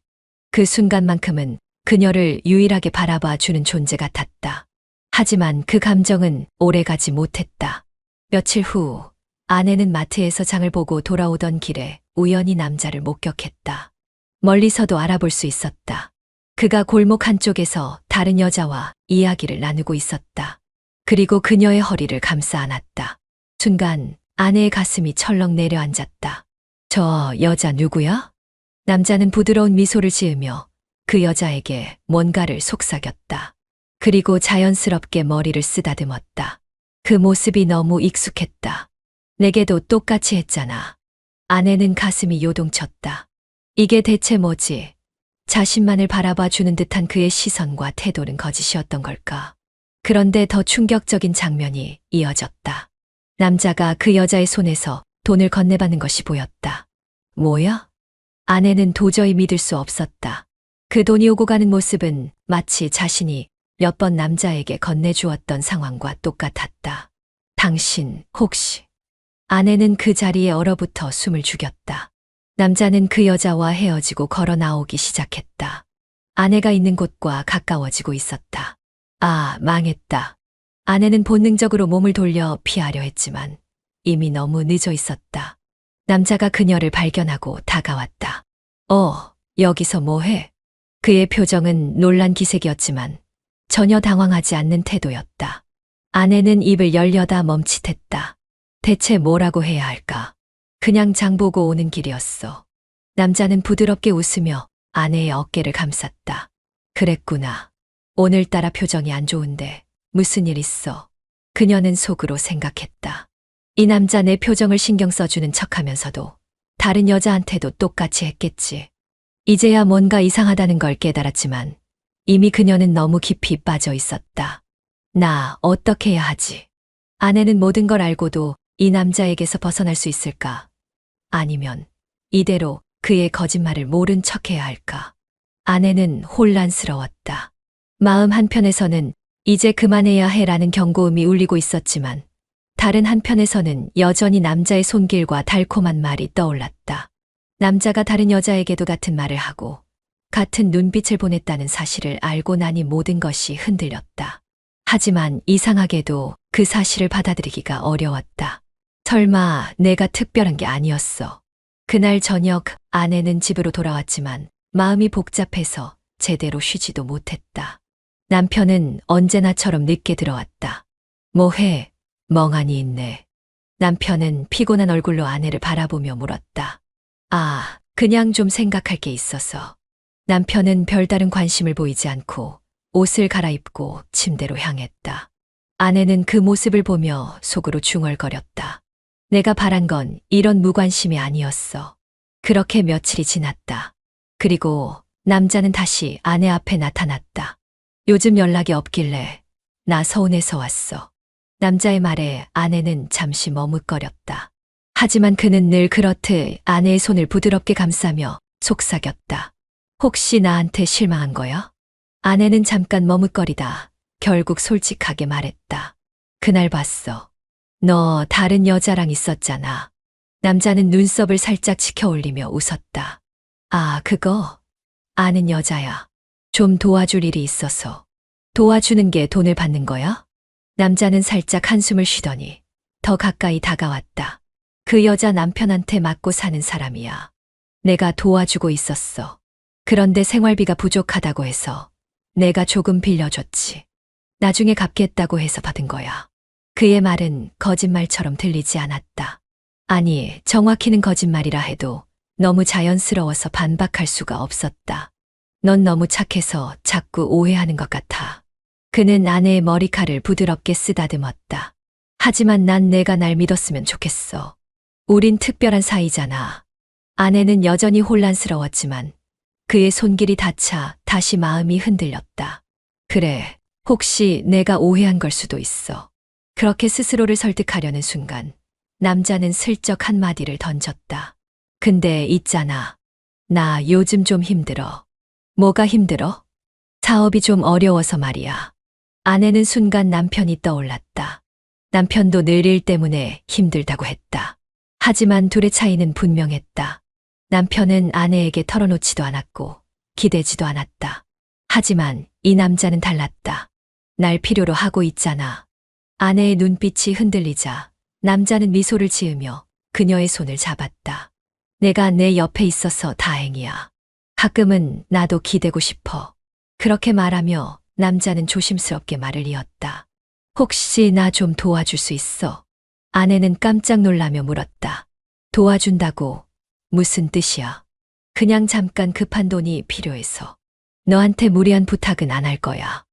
그 순간만큼은 그녀를 유일하게 바라봐 주는 존재 같았다. 하지만 그 감정은 오래가지 못했다. 며칠 후 아내는 마트에서 장을 보고 돌아오던 길에 우연히 남자를 목격했다. 멀리서도 알아볼 수 있었다. 그가 골목 한쪽에서 다른 여자와 이야기를 나누고 있었다. 그리고 그녀의 허리를 감싸 안았다. 순간 아내의 가슴이 철렁 내려앉았다. 저 여자 누구야? 남자는 부드러운 미소를 지으며 그 여자에게 뭔가를 속삭였다. 그리고 자연스럽게 머리를 쓰다듬었다. 그 모습이 너무 익숙했다. 내게도 똑같이 했잖아. 아내는 가슴이 요동쳤다. 이게 대체 뭐지? 자신만을 바라봐 주는 듯한 그의 시선과 태도는 거짓이었던 걸까? 그런데 더 충격적인 장면이 이어졌다. 남자가 그 여자의 손에서 돈을 건네받는 것이 보였다. 뭐야? 아내는 도저히 믿을 수 없었다. 그 돈이 오고 가는 모습은 마치 자신이 몇 번 남자에게 건네주었던 상황과 똑같았다. 당신 혹시... 아내는 그 자리에 얼어붙어 숨을 죽였다. 남자는 그 여자와 헤어지고 걸어 나오기 시작했다. 아내가 있는 곳과 가까워지고 있었다. 아, 망했다. 아내는 본능적으로 몸을 돌려 피하려 했지만 이미 너무 늦어 있었다. 남자가 그녀를 발견하고 다가왔다. 여기서 뭐해? 그의 표정은 놀란 기색이었지만 전혀 당황하지 않는 태도였다. 아내는 입을 열려다 멈칫했다. 대체 뭐라고 해야 할까? 그냥 장 보고 오는 길이었어. 남자는 부드럽게 웃으며 아내의 어깨를 감쌌다. 그랬구나. 오늘따라 표정이 안 좋은데 무슨 일 있어? 그녀는 속으로 생각했다. 이 남자 내 표정을 신경 써주는 척하면서도 다른 여자한테도 똑같이 했겠지. 이제야 뭔가 이상하다는 걸 깨달았지만 이미 그녀는 너무 깊이 빠져 있었다. 나 어떻게 해야 하지? 아내는 모든 걸 알고도 이 남자에게서 벗어날 수 있을까? 아니면 이대로 그의 거짓말을 모른 척해야 할까? 아내는 혼란스러웠다. 마음 한편에서는 이제 그만해야 해라는 경고음이 울리고 있었지만 다른 한편에서는 여전히 남자의 손길과 달콤한 말이 떠올랐다. 남자가 다른 여자에게도 같은 말을 하고 같은 눈빛을 보냈다는 사실을 알고 나니 모든 것이 흔들렸다. 하지만 이상하게도 그 사실을 받아들이기가 어려웠다. 설마 내가 특별한 게 아니었어. 그날 저녁 아내는 집으로 돌아왔지만 마음이 복잡해서 제대로 쉬지도 못했다. 남편은 언제나처럼 늦게 들어왔다. 뭐해? 멍하니 있네. 남편은 피곤한 얼굴로 아내를 바라보며 물었다. 아, 그냥 좀 생각할 게 있어서. 남편은 별다른 관심을 보이지 않고 옷을 갈아입고 침대로 향했다. 아내는 그 모습을 보며 속으로 중얼거렸다. 내가 바란 건 이런 무관심이 아니었어. 그렇게 며칠이 지났다. 그리고 남자는 다시 아내 앞에 나타났다. 요즘 연락이 없길래 나 서운해서 왔어. 남자의 말에 아내는 잠시 머뭇거렸다. 하지만 그는 늘 그렇듯 아내의 손을 부드럽게 감싸며 속삭였다. 혹시 나한테 실망한 거야? 아내는 잠깐 머뭇거리다 결국 솔직하게 말했다. 그날 봤어. 너 다른 여자랑 있었잖아. 남자는 눈썹을 살짝 치켜 올리며 웃었다. 아, 그거? 아는 여자야. 좀 도와줄 일이 있어서. 도와주는 게 돈을 받는 거야? 남자는 살짝 한숨을 쉬더니 더 가까이 다가왔다. 그 여자 남편한테 맞고 사는 사람이야. 내가 도와주고 있었어. 그런데 생활비가 부족하다고 해서 내가 조금 빌려줬지. 나중에 갚겠다고 해서 받은 거야. 그의 말은 거짓말처럼 들리지 않았다. 아니, 정확히는 거짓말이라 해도 너무 자연스러워서 반박할 수가 없었다. 넌 너무 착해서 자꾸 오해하는 것 같아. 그는 아내의 머리칼을 부드럽게 쓰다듬었다. 하지만 난 내가 날 믿었으면 좋겠어. 우린 특별한 사이잖아. 아내는 여전히 혼란스러웠지만 그의 손길이 닿자 다시 마음이 흔들렸다. 그래, 혹시 내가 오해한 걸 수도 있어. 그렇게 스스로를 설득하려는 순간 남자는 슬쩍 한마디를 던졌다. 근데 있잖아. 나 요즘 좀 힘들어. 뭐가 힘들어? 사업이 좀 어려워서 말이야. 아내는 순간 남편이 떠올랐다. 남편도 늘 일 때문에 힘들다고 했다. 하지만 둘의 차이는 분명했다. 남편은 아내에게 털어놓지도 않았고 기대지도 않았다. 하지만 이 남자는 달랐다. 날 필요로 하고 있잖아. 아내의 눈빛이 흔들리자 남자는 미소를 지으며 그녀의 손을 잡았다. 내가 내 옆에 있어서 다행이야. 가끔은 나도 기대고 싶어. 그렇게 말하며 남자는 조심스럽게 말을 이었다. 혹시 나 좀 도와줄 수 있어? 아내는 깜짝 놀라며 물었다. 도와준다고? 무슨 뜻이야? 그냥 잠깐 급한 돈이 필요해서. 너한테 무리한 부탁은 안 할 거야.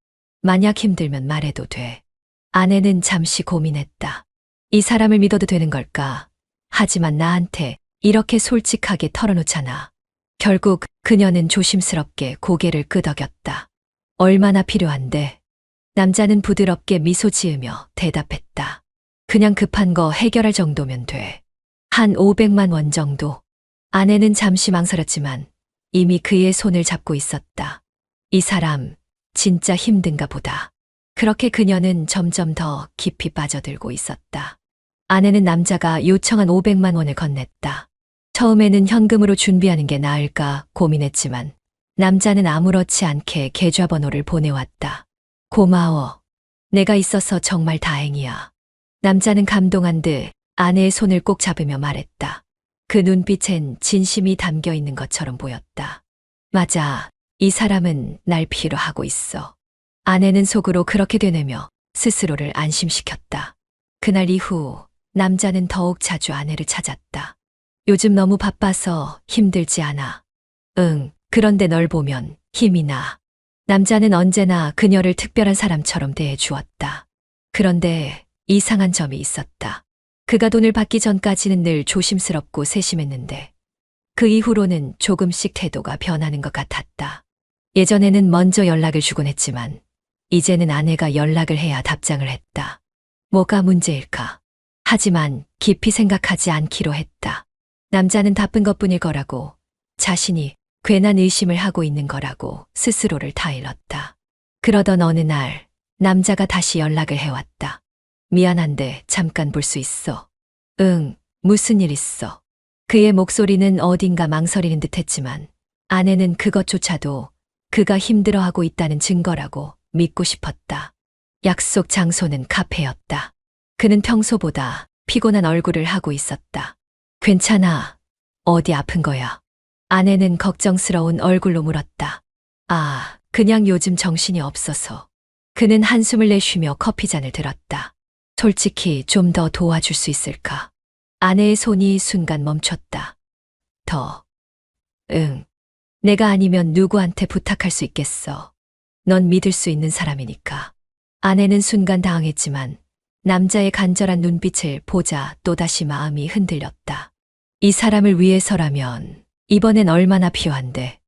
만약 힘들면 말해도 돼. 아내는 잠시 고민했다. 이 사람을 믿어도 되는 걸까? 하지만 나한테 이렇게 솔직하게 털어놓잖아. 결국 그녀는 조심스럽게 고개를 끄덕였다. 얼마나 필요한데? 남자는 부드럽게 미소 지으며 대답했다. 그냥 급한 거 해결할 정도면 돼. 한 500만 원 정도. 아내는 잠시 망설였지만 이미 그의 손을 잡고 있었다. 이 사람 진짜 힘든가 보다. 그렇게 그녀는 점점 더 깊이 빠져들고 있었다. 아내는 남자가 요청한 500만 원을 건넸다. 처음에는 현금으로 준비하는 게 나을까 고민했지만 남자는 아무렇지 않게 계좌번호를 보내왔다. 고마워. 내가 있어서 정말 다행이야. 남자는 감동한 듯 아내의 손을 꼭 잡으며 말했다. 그 눈빛엔 진심이 담겨 있는 것처럼 보였다. 맞아. 이 사람은 날 필요하고 있어. 아내는 속으로 그렇게 되뇌며 스스로를 안심시켰다. 그날 이후 남자는 더욱 자주 아내를 찾았다. 요즘 너무 바빠서 힘들지 않아. 응, 그런데 널 보면 힘이 나. 남자는 언제나 그녀를 특별한 사람처럼 대해 주었다. 그런데 이상한 점이 있었다. 그가 돈을 받기 전까지는 늘 조심스럽고 세심했는데 그 이후로는 조금씩 태도가 변하는 것 같았다. 예전에는 먼저 연락을 주곤 했지만 이제는 아내가 연락을 해야 답장을 했다. 뭐가 문제일까? 하지만 깊이 생각하지 않기로 했다. 남자는 바쁜 것뿐일 거라고, 자신이 괜한 의심을 하고 있는 거라고 스스로를 타일렀다. 그러던 어느 날 남자가 다시 연락을 해왔다. 미안한데 잠깐 볼 수 있어. 응, 무슨 일 있어? 그의 목소리는 어딘가 망설이는 듯했지만 아내는 그것조차도 그가 힘들어하고 있다는 증거라고 믿고 싶었다. 약속 장소는 카페였다. 그는 평소보다 피곤한 얼굴을 하고 있었다. 괜찮아. 어디 아픈 거야? 아내는 걱정스러운 얼굴로 물었다. 아, 그냥 요즘 정신이 없어서. 그는 한숨을 내쉬며 커피잔을 들었다. 솔직히 좀 더 도와줄 수 있을까? 아내의 손이 순간 멈췄다. 더. 응. 내가 아니면 누구한테 부탁할 수 있겠어. 넌 믿을 수 있는 사람이니까. 아내는 순간 당황했지만 남자의 간절한 눈빛을 보자 또다시 마음이 흔들렸다. 이 사람을 위해서라면 이번엔 얼마나 필요한데.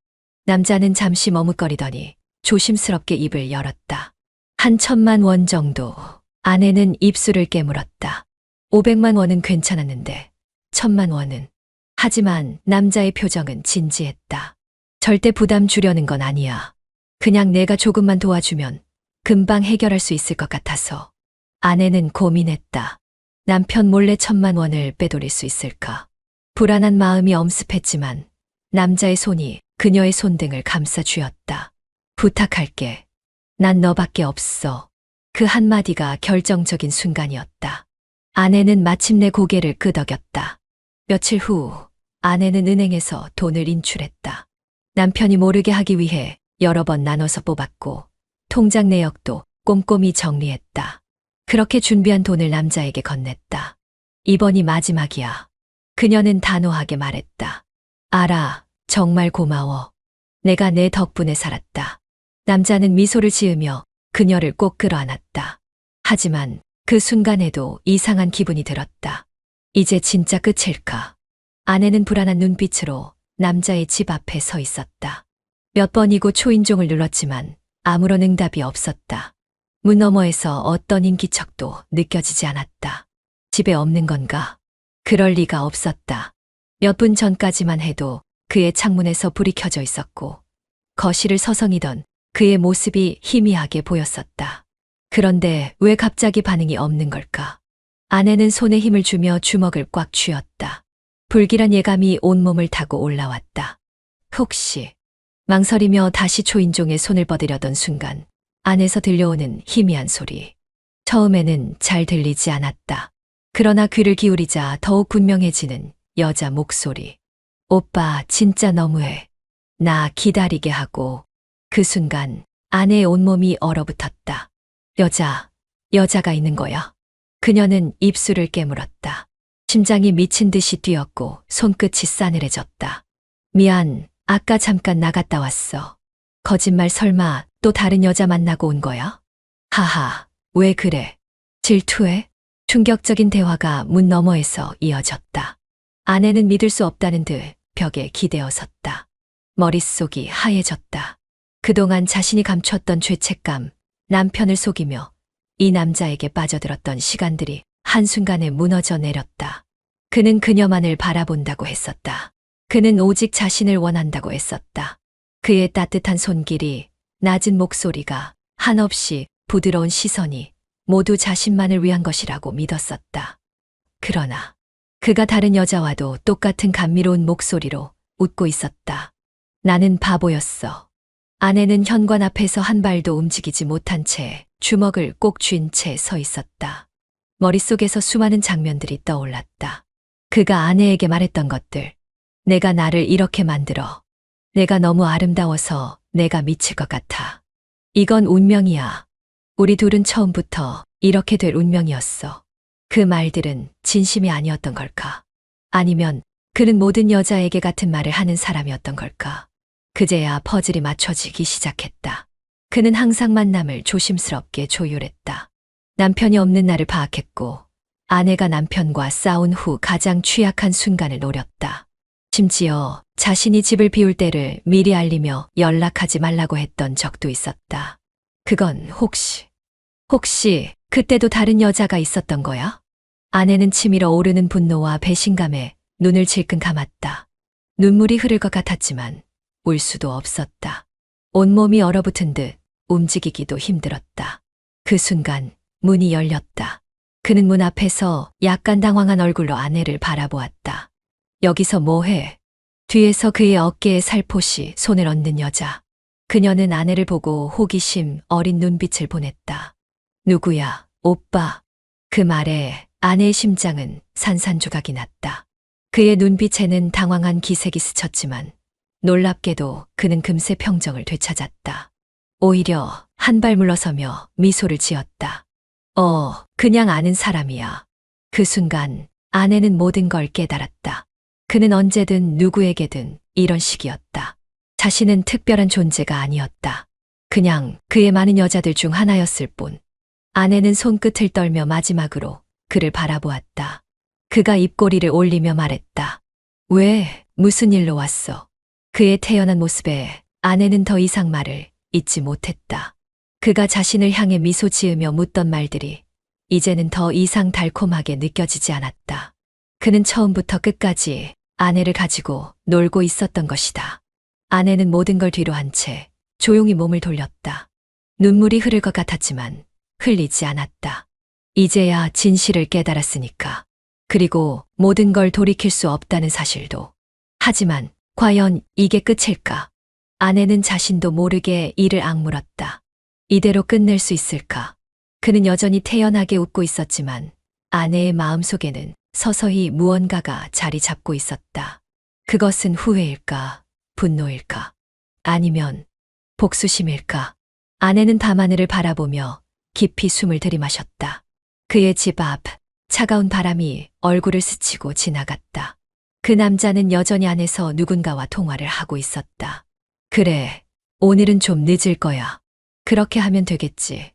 남자는 잠시 머뭇거리더니 조심스럽게 입을 열었다. 한 1,000만 원 정도. 아내는 입술을 깨물었다. 500만 원은 괜찮았는데 1,000만 원은. 하지만 남자의 표정은 진지했다. 절대 부담 주려는 건 아니야. 그냥 내가 조금만 도와주면 금방 해결할 수 있을 것 같아서. 아내는 고민했다. 남편 몰래 1,000만 원을 빼돌릴 수 있을까? 불안한 마음이 엄습했지만 남자의 손이 그녀의 손등을 감싸 쥐었다. 부탁할게. 난 너밖에 없어. 그 한마디가 결정적인 순간이었다. 아내는 마침내 고개를 끄덕였다. 며칠 후 아내는 은행에서 돈을 인출했다. 남편이 모르게 하기 위해 여러 번 나눠서 뽑았고 통장 내역도 꼼꼼히 정리했다. 그렇게 준비한 돈을 남자에게 건넸다. 이번이 마지막이야. 그녀는 단호하게 말했다. 알아. 정말 고마워. 내가 내 덕분에 살았다. 남자는 미소를 지으며 그녀를 꼭 끌어안았다. 하지만 그 순간에도 이상한 기분이 들었다. 이제 진짜 끝일까? 아내는 불안한 눈빛으로 남자의 집 앞에 서 있었다. 몇 번이고 초인종을 눌렀지만 아무런 응답이 없었다. 문 너머에서 어떤 인기척도 느껴지지 않았다. 집에 없는 건가? 그럴 리가 없었다. 몇 분 전까지만 해도 그의 창문에서 불이 켜져 있었고 거실을 서성이던 그의 모습이 희미하게 보였었다. 그런데 왜 갑자기 반응이 없는 걸까? 아내는 손에 힘을 주며 주먹을 꽉 쥐었다. 불길한 예감이 온몸을 타고 올라왔다. 혹시 망설이며 다시 초인종에 손을 뻗으려던 순간 안에서 들려오는 희미한 소리. 처음에는 잘 들리지 않았다. 그러나 귀를 기울이자 더욱 분명해지는 여자 목소리. 오빠 진짜 너무해. 나 기다리게 하고. 그 순간 아내의 온몸이 얼어붙었다. 여자가 있는 거야. 그녀는 입술을 깨물었다. 심장이 미친 듯이 뛰었고 손끝이 싸늘해졌다. 미안, 아까 잠깐 나갔다 왔어. 거짓말 설마 또 다른 여자 만나고 온 거야? 하하, 왜 그래? 질투해? 충격적인 대화가 문 너머에서 이어졌다. 아내는 믿을 수 없다는 듯 벽에 기대어 섰다. 머릿속이 하얘졌다. 그동안 자신이 감췄던 죄책감, 남편을 속이며 이 남자에게 빠져들었던 시간들이 한순간에 무너져 내렸다. 그는 그녀만을 바라본다고 했었다. 그는 오직 자신을 원한다고 했었다. 그의 따뜻한 손길이, 낮은 목소리가, 한없이 부드러운 시선이 모두 자신만을 위한 것이라고 믿었었다. 그러나 그가 다른 여자와도 똑같은 감미로운 목소리로 웃고 있었다. 나는 바보였어. 아내는 현관 앞에서 한 발도 움직이지 못한 채 주먹을 꼭 쥔 채 서 있었다. 머릿속에서 수많은 장면들이 떠올랐다. 그가 아내에게 말했던 것들. 내가 나를 이렇게 만들어. 내가 너무 아름다워서 내가 미칠 것 같아. 이건 운명이야. 우리 둘은 처음부터 이렇게 될 운명이었어. 그 말들은 진심이 아니었던 걸까? 아니면 그는 모든 여자에게 같은 말을 하는 사람이었던 걸까? 그제야 퍼즐이 맞춰지기 시작했다. 그는 항상 만남을 조심스럽게 조율했다. 남편이 없는 날을 파악했고 아내가 남편과 싸운 후 가장 취약한 순간을 노렸다. 심지어 자신이 집을 비울 때를 미리 알리며 연락하지 말라고 했던 적도 있었다. 그건 혹시 그때도 다른 여자가 있었던 거야? 아내는 치밀어 오르는 분노와 배신감에 눈을 질끈 감았다. 눈물이 흐를 것 같았지만 울 수도 없었다. 온몸이 얼어붙은 듯 움직이기도 힘들었다. 그 순간 문이 열렸다. 그는 문 앞에서 약간 당황한 얼굴로 아내를 바라보았다. 여기서 뭐해? 뒤에서 그의 어깨에 살포시 손을 얹는 여자. 그녀는 아내를 보고 호기심 어린 눈빛을 보냈다. 누구야, 오빠? 그 말에 아내의 심장은 산산조각이 났다. 그의 눈빛에는 당황한 기색이 스쳤지만 놀랍게도 그는 금세 평정을 되찾았다. 오히려 한 발 물러서며 미소를 지었다. 그냥 아는 사람이야. 그 순간 아내는 모든 걸 깨달았다. 그는 언제든 누구에게든 이런 식이었다. 자신은 특별한 존재가 아니었다. 그냥 그의 많은 여자들 중 하나였을 뿐. 아내는 손끝을 떨며 마지막으로 그를 바라보았다. 그가 입꼬리를 올리며 말했다. 왜, 무슨 일로 왔어? 그의 태연한 모습에 아내는 더 이상 말을 잇지 못했다. 그가 자신을 향해 미소 지으며 묻던 말들이 이제는 더 이상 달콤하게 느껴지지 않았다. 그는 처음부터 끝까지 아내를 가지고 놀고 있었던 것이다. 아내는 모든 걸 뒤로 한 채 조용히 몸을 돌렸다. 눈물이 흐를 것 같았지만 흘리지 않았다. 이제야 진실을 깨달았으니까. 그리고 모든 걸 돌이킬 수 없다는 사실도. 하지만 과연 이게 끝일까? 아내는 자신도 모르게 이를 악물었다. 이대로 끝낼 수 있을까? 그는 여전히 태연하게 웃고 있었지만 아내의 마음속에는 서서히 무언가가 자리 잡고 있었다. 그것은 후회일까? 분노일까? 아니면 복수심일까? 아내는 밤하늘을 바라보며 깊이 숨을 들이마셨다. 그의 집 앞 차가운 바람이 얼굴을 스치고 지나갔다. 그 남자는 여전히 안에서 누군가와 통화를 하고 있었다. 그래, 오늘은 좀 늦을 거야. 그렇게 하면 되겠지.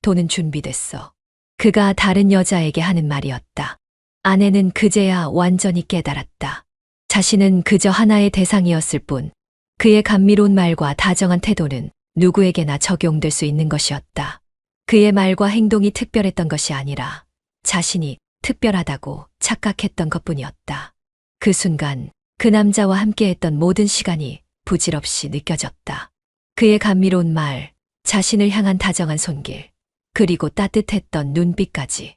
돈은 준비됐어. 그가 다른 여자에게 하는 말이었다. 아내는 그제야 완전히 깨달았다. 자신은 그저 하나의 대상이었을 뿐 그의 감미로운 말과 다정한 태도는 누구에게나 적용될 수 있는 것이었다. 그의 말과 행동이 특별했던 것이 아니라 자신이 특별하다고 착각했던 것뿐이었다. 그 순간 그 남자와 함께했던 모든 시간이 부질없이 느껴졌다. 그의 감미로운 말, 자신을 향한 다정한 손길, 그리고 따뜻했던 눈빛까지.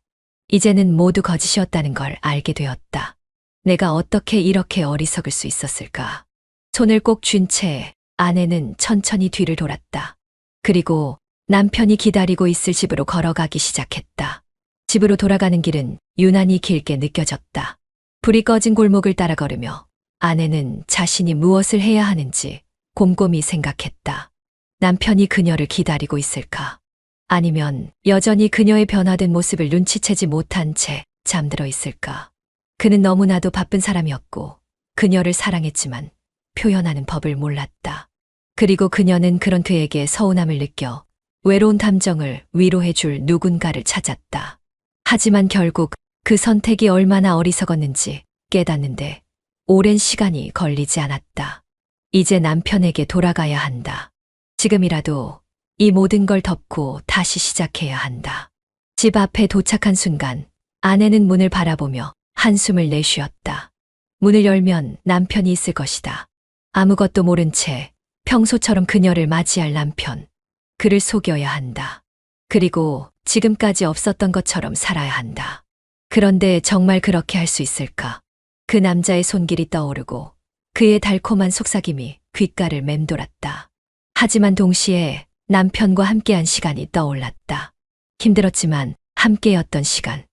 이제는 모두 거짓이었다는 걸 알게 되었다. 내가 어떻게 이렇게 어리석을 수 있었을까? 손을 꼭 쥔 채 아내는 천천히 뒤를 돌았다. 그리고 남편이 기다리고 있을 집으로 걸어가기 시작했다. 집으로 돌아가는 길은 유난히 길게 느껴졌다. 불이 꺼진 골목을 따라 걸으며 아내는 자신이 무엇을 해야 하는지 곰곰이 생각했다. 남편이 그녀를 기다리고 있을까? 아니면 여전히 그녀의 변화된 모습을 눈치채지 못한 채 잠들어 있을까? 그는 너무나도 바쁜 사람이었고 그녀를 사랑했지만 표현하는 법을 몰랐다. 그리고 그녀는 그런 그에게 서운함을 느껴 외로운 감정을 위로해 줄 누군가를 찾았다. 하지만 결국 그 선택이 얼마나 어리석었는지 깨닫는데 오랜 시간이 걸리지 않았다. 이제 남편에게 돌아가야 한다. 지금이라도 이 모든 걸 덮고 다시 시작해야 한다. 집 앞에 도착한 순간 아내는 문을 바라보며 한숨을 내쉬었다. 문을 열면 남편이 있을 것이다. 아무것도 모른 채 평소처럼 그녀를 맞이할 남편. 그를 속여야 한다. 그리고 지금까지 없었던 것처럼 살아야 한다. 그런데 정말 그렇게 할 수 있을까? 그 남자의 손길이 떠오르고 그의 달콤한 속삭임이 귓가를 맴돌았다. 하지만 동시에 남편과 함께한 시간이 떠올랐다. 힘들었지만 함께였던 시간.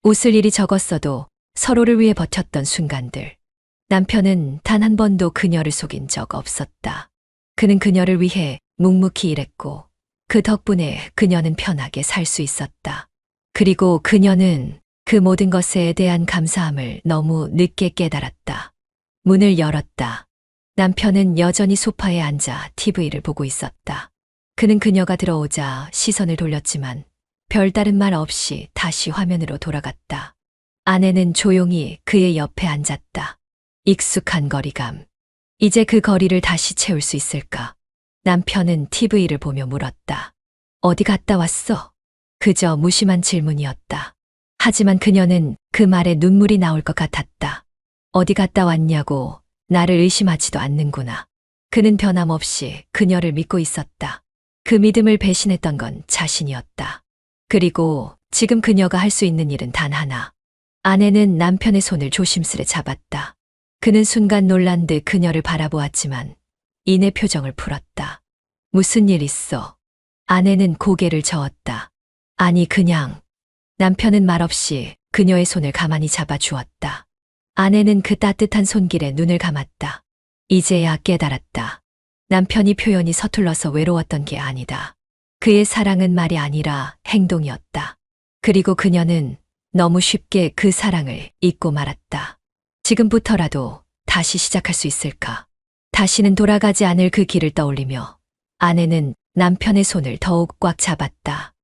웃을 일이 적었어도 서로를 위해 버텼던 순간들. 남편은 단 한 번도 그녀를 속인 적 없었다. 그는 그녀를 위해 묵묵히 일했고 그 덕분에 그녀는 편하게 살 수 있었다. 그리고 그녀는 그 모든 것에 대한 감사함을 너무 늦게 깨달았다. 문을 열었다. 남편은 여전히 소파에 앉아 TV를 보고 있었다. 그는 그녀가 들어오자 시선을 돌렸지만 별다른 말 없이 다시 화면으로 돌아갔다. 아내는 조용히 그의 옆에 앉았다. 익숙한 거리감. 이제 그 거리를 다시 채울 수 있을까? 남편은 TV를 보며 물었다. 어디 갔다 왔어? 그저 무심한 질문이었다. 하지만 그녀는 그 말에 눈물이 나올 것 같았다. 어디 갔다 왔냐고 나를 의심하지도 않는구나. 그는 변함없이 그녀를 믿고 있었다. 그 믿음을 배신했던 건 자신이었다. 그리고 지금 그녀가 할 수 있는 일은 단 하나. 아내는 남편의 손을 조심스레 잡았다. 그는 순간 놀란 듯 그녀를 바라보았지만 이내 표정을 풀었다. 무슨 일 있어? 아내는 고개를 저었다. 아니 그냥. 남편은 말없이 그녀의 손을 가만히 잡아주었다. 아내는 그 따뜻한 손길에 눈을 감았다. 이제야 깨달았다. 남편이 표현이 서툴러서 외로웠던 게 아니다. 그의 사랑은 말이 아니라 행동이었다. 그리고 그녀는 너무 쉽게 그 사랑을 잊고 말았다. 지금부터라도 다시 시작할 수 있을까? 다시는 돌아가지 않을 그 길을 떠올리며 아내는 남편의 손을 더욱 꽉 잡았다.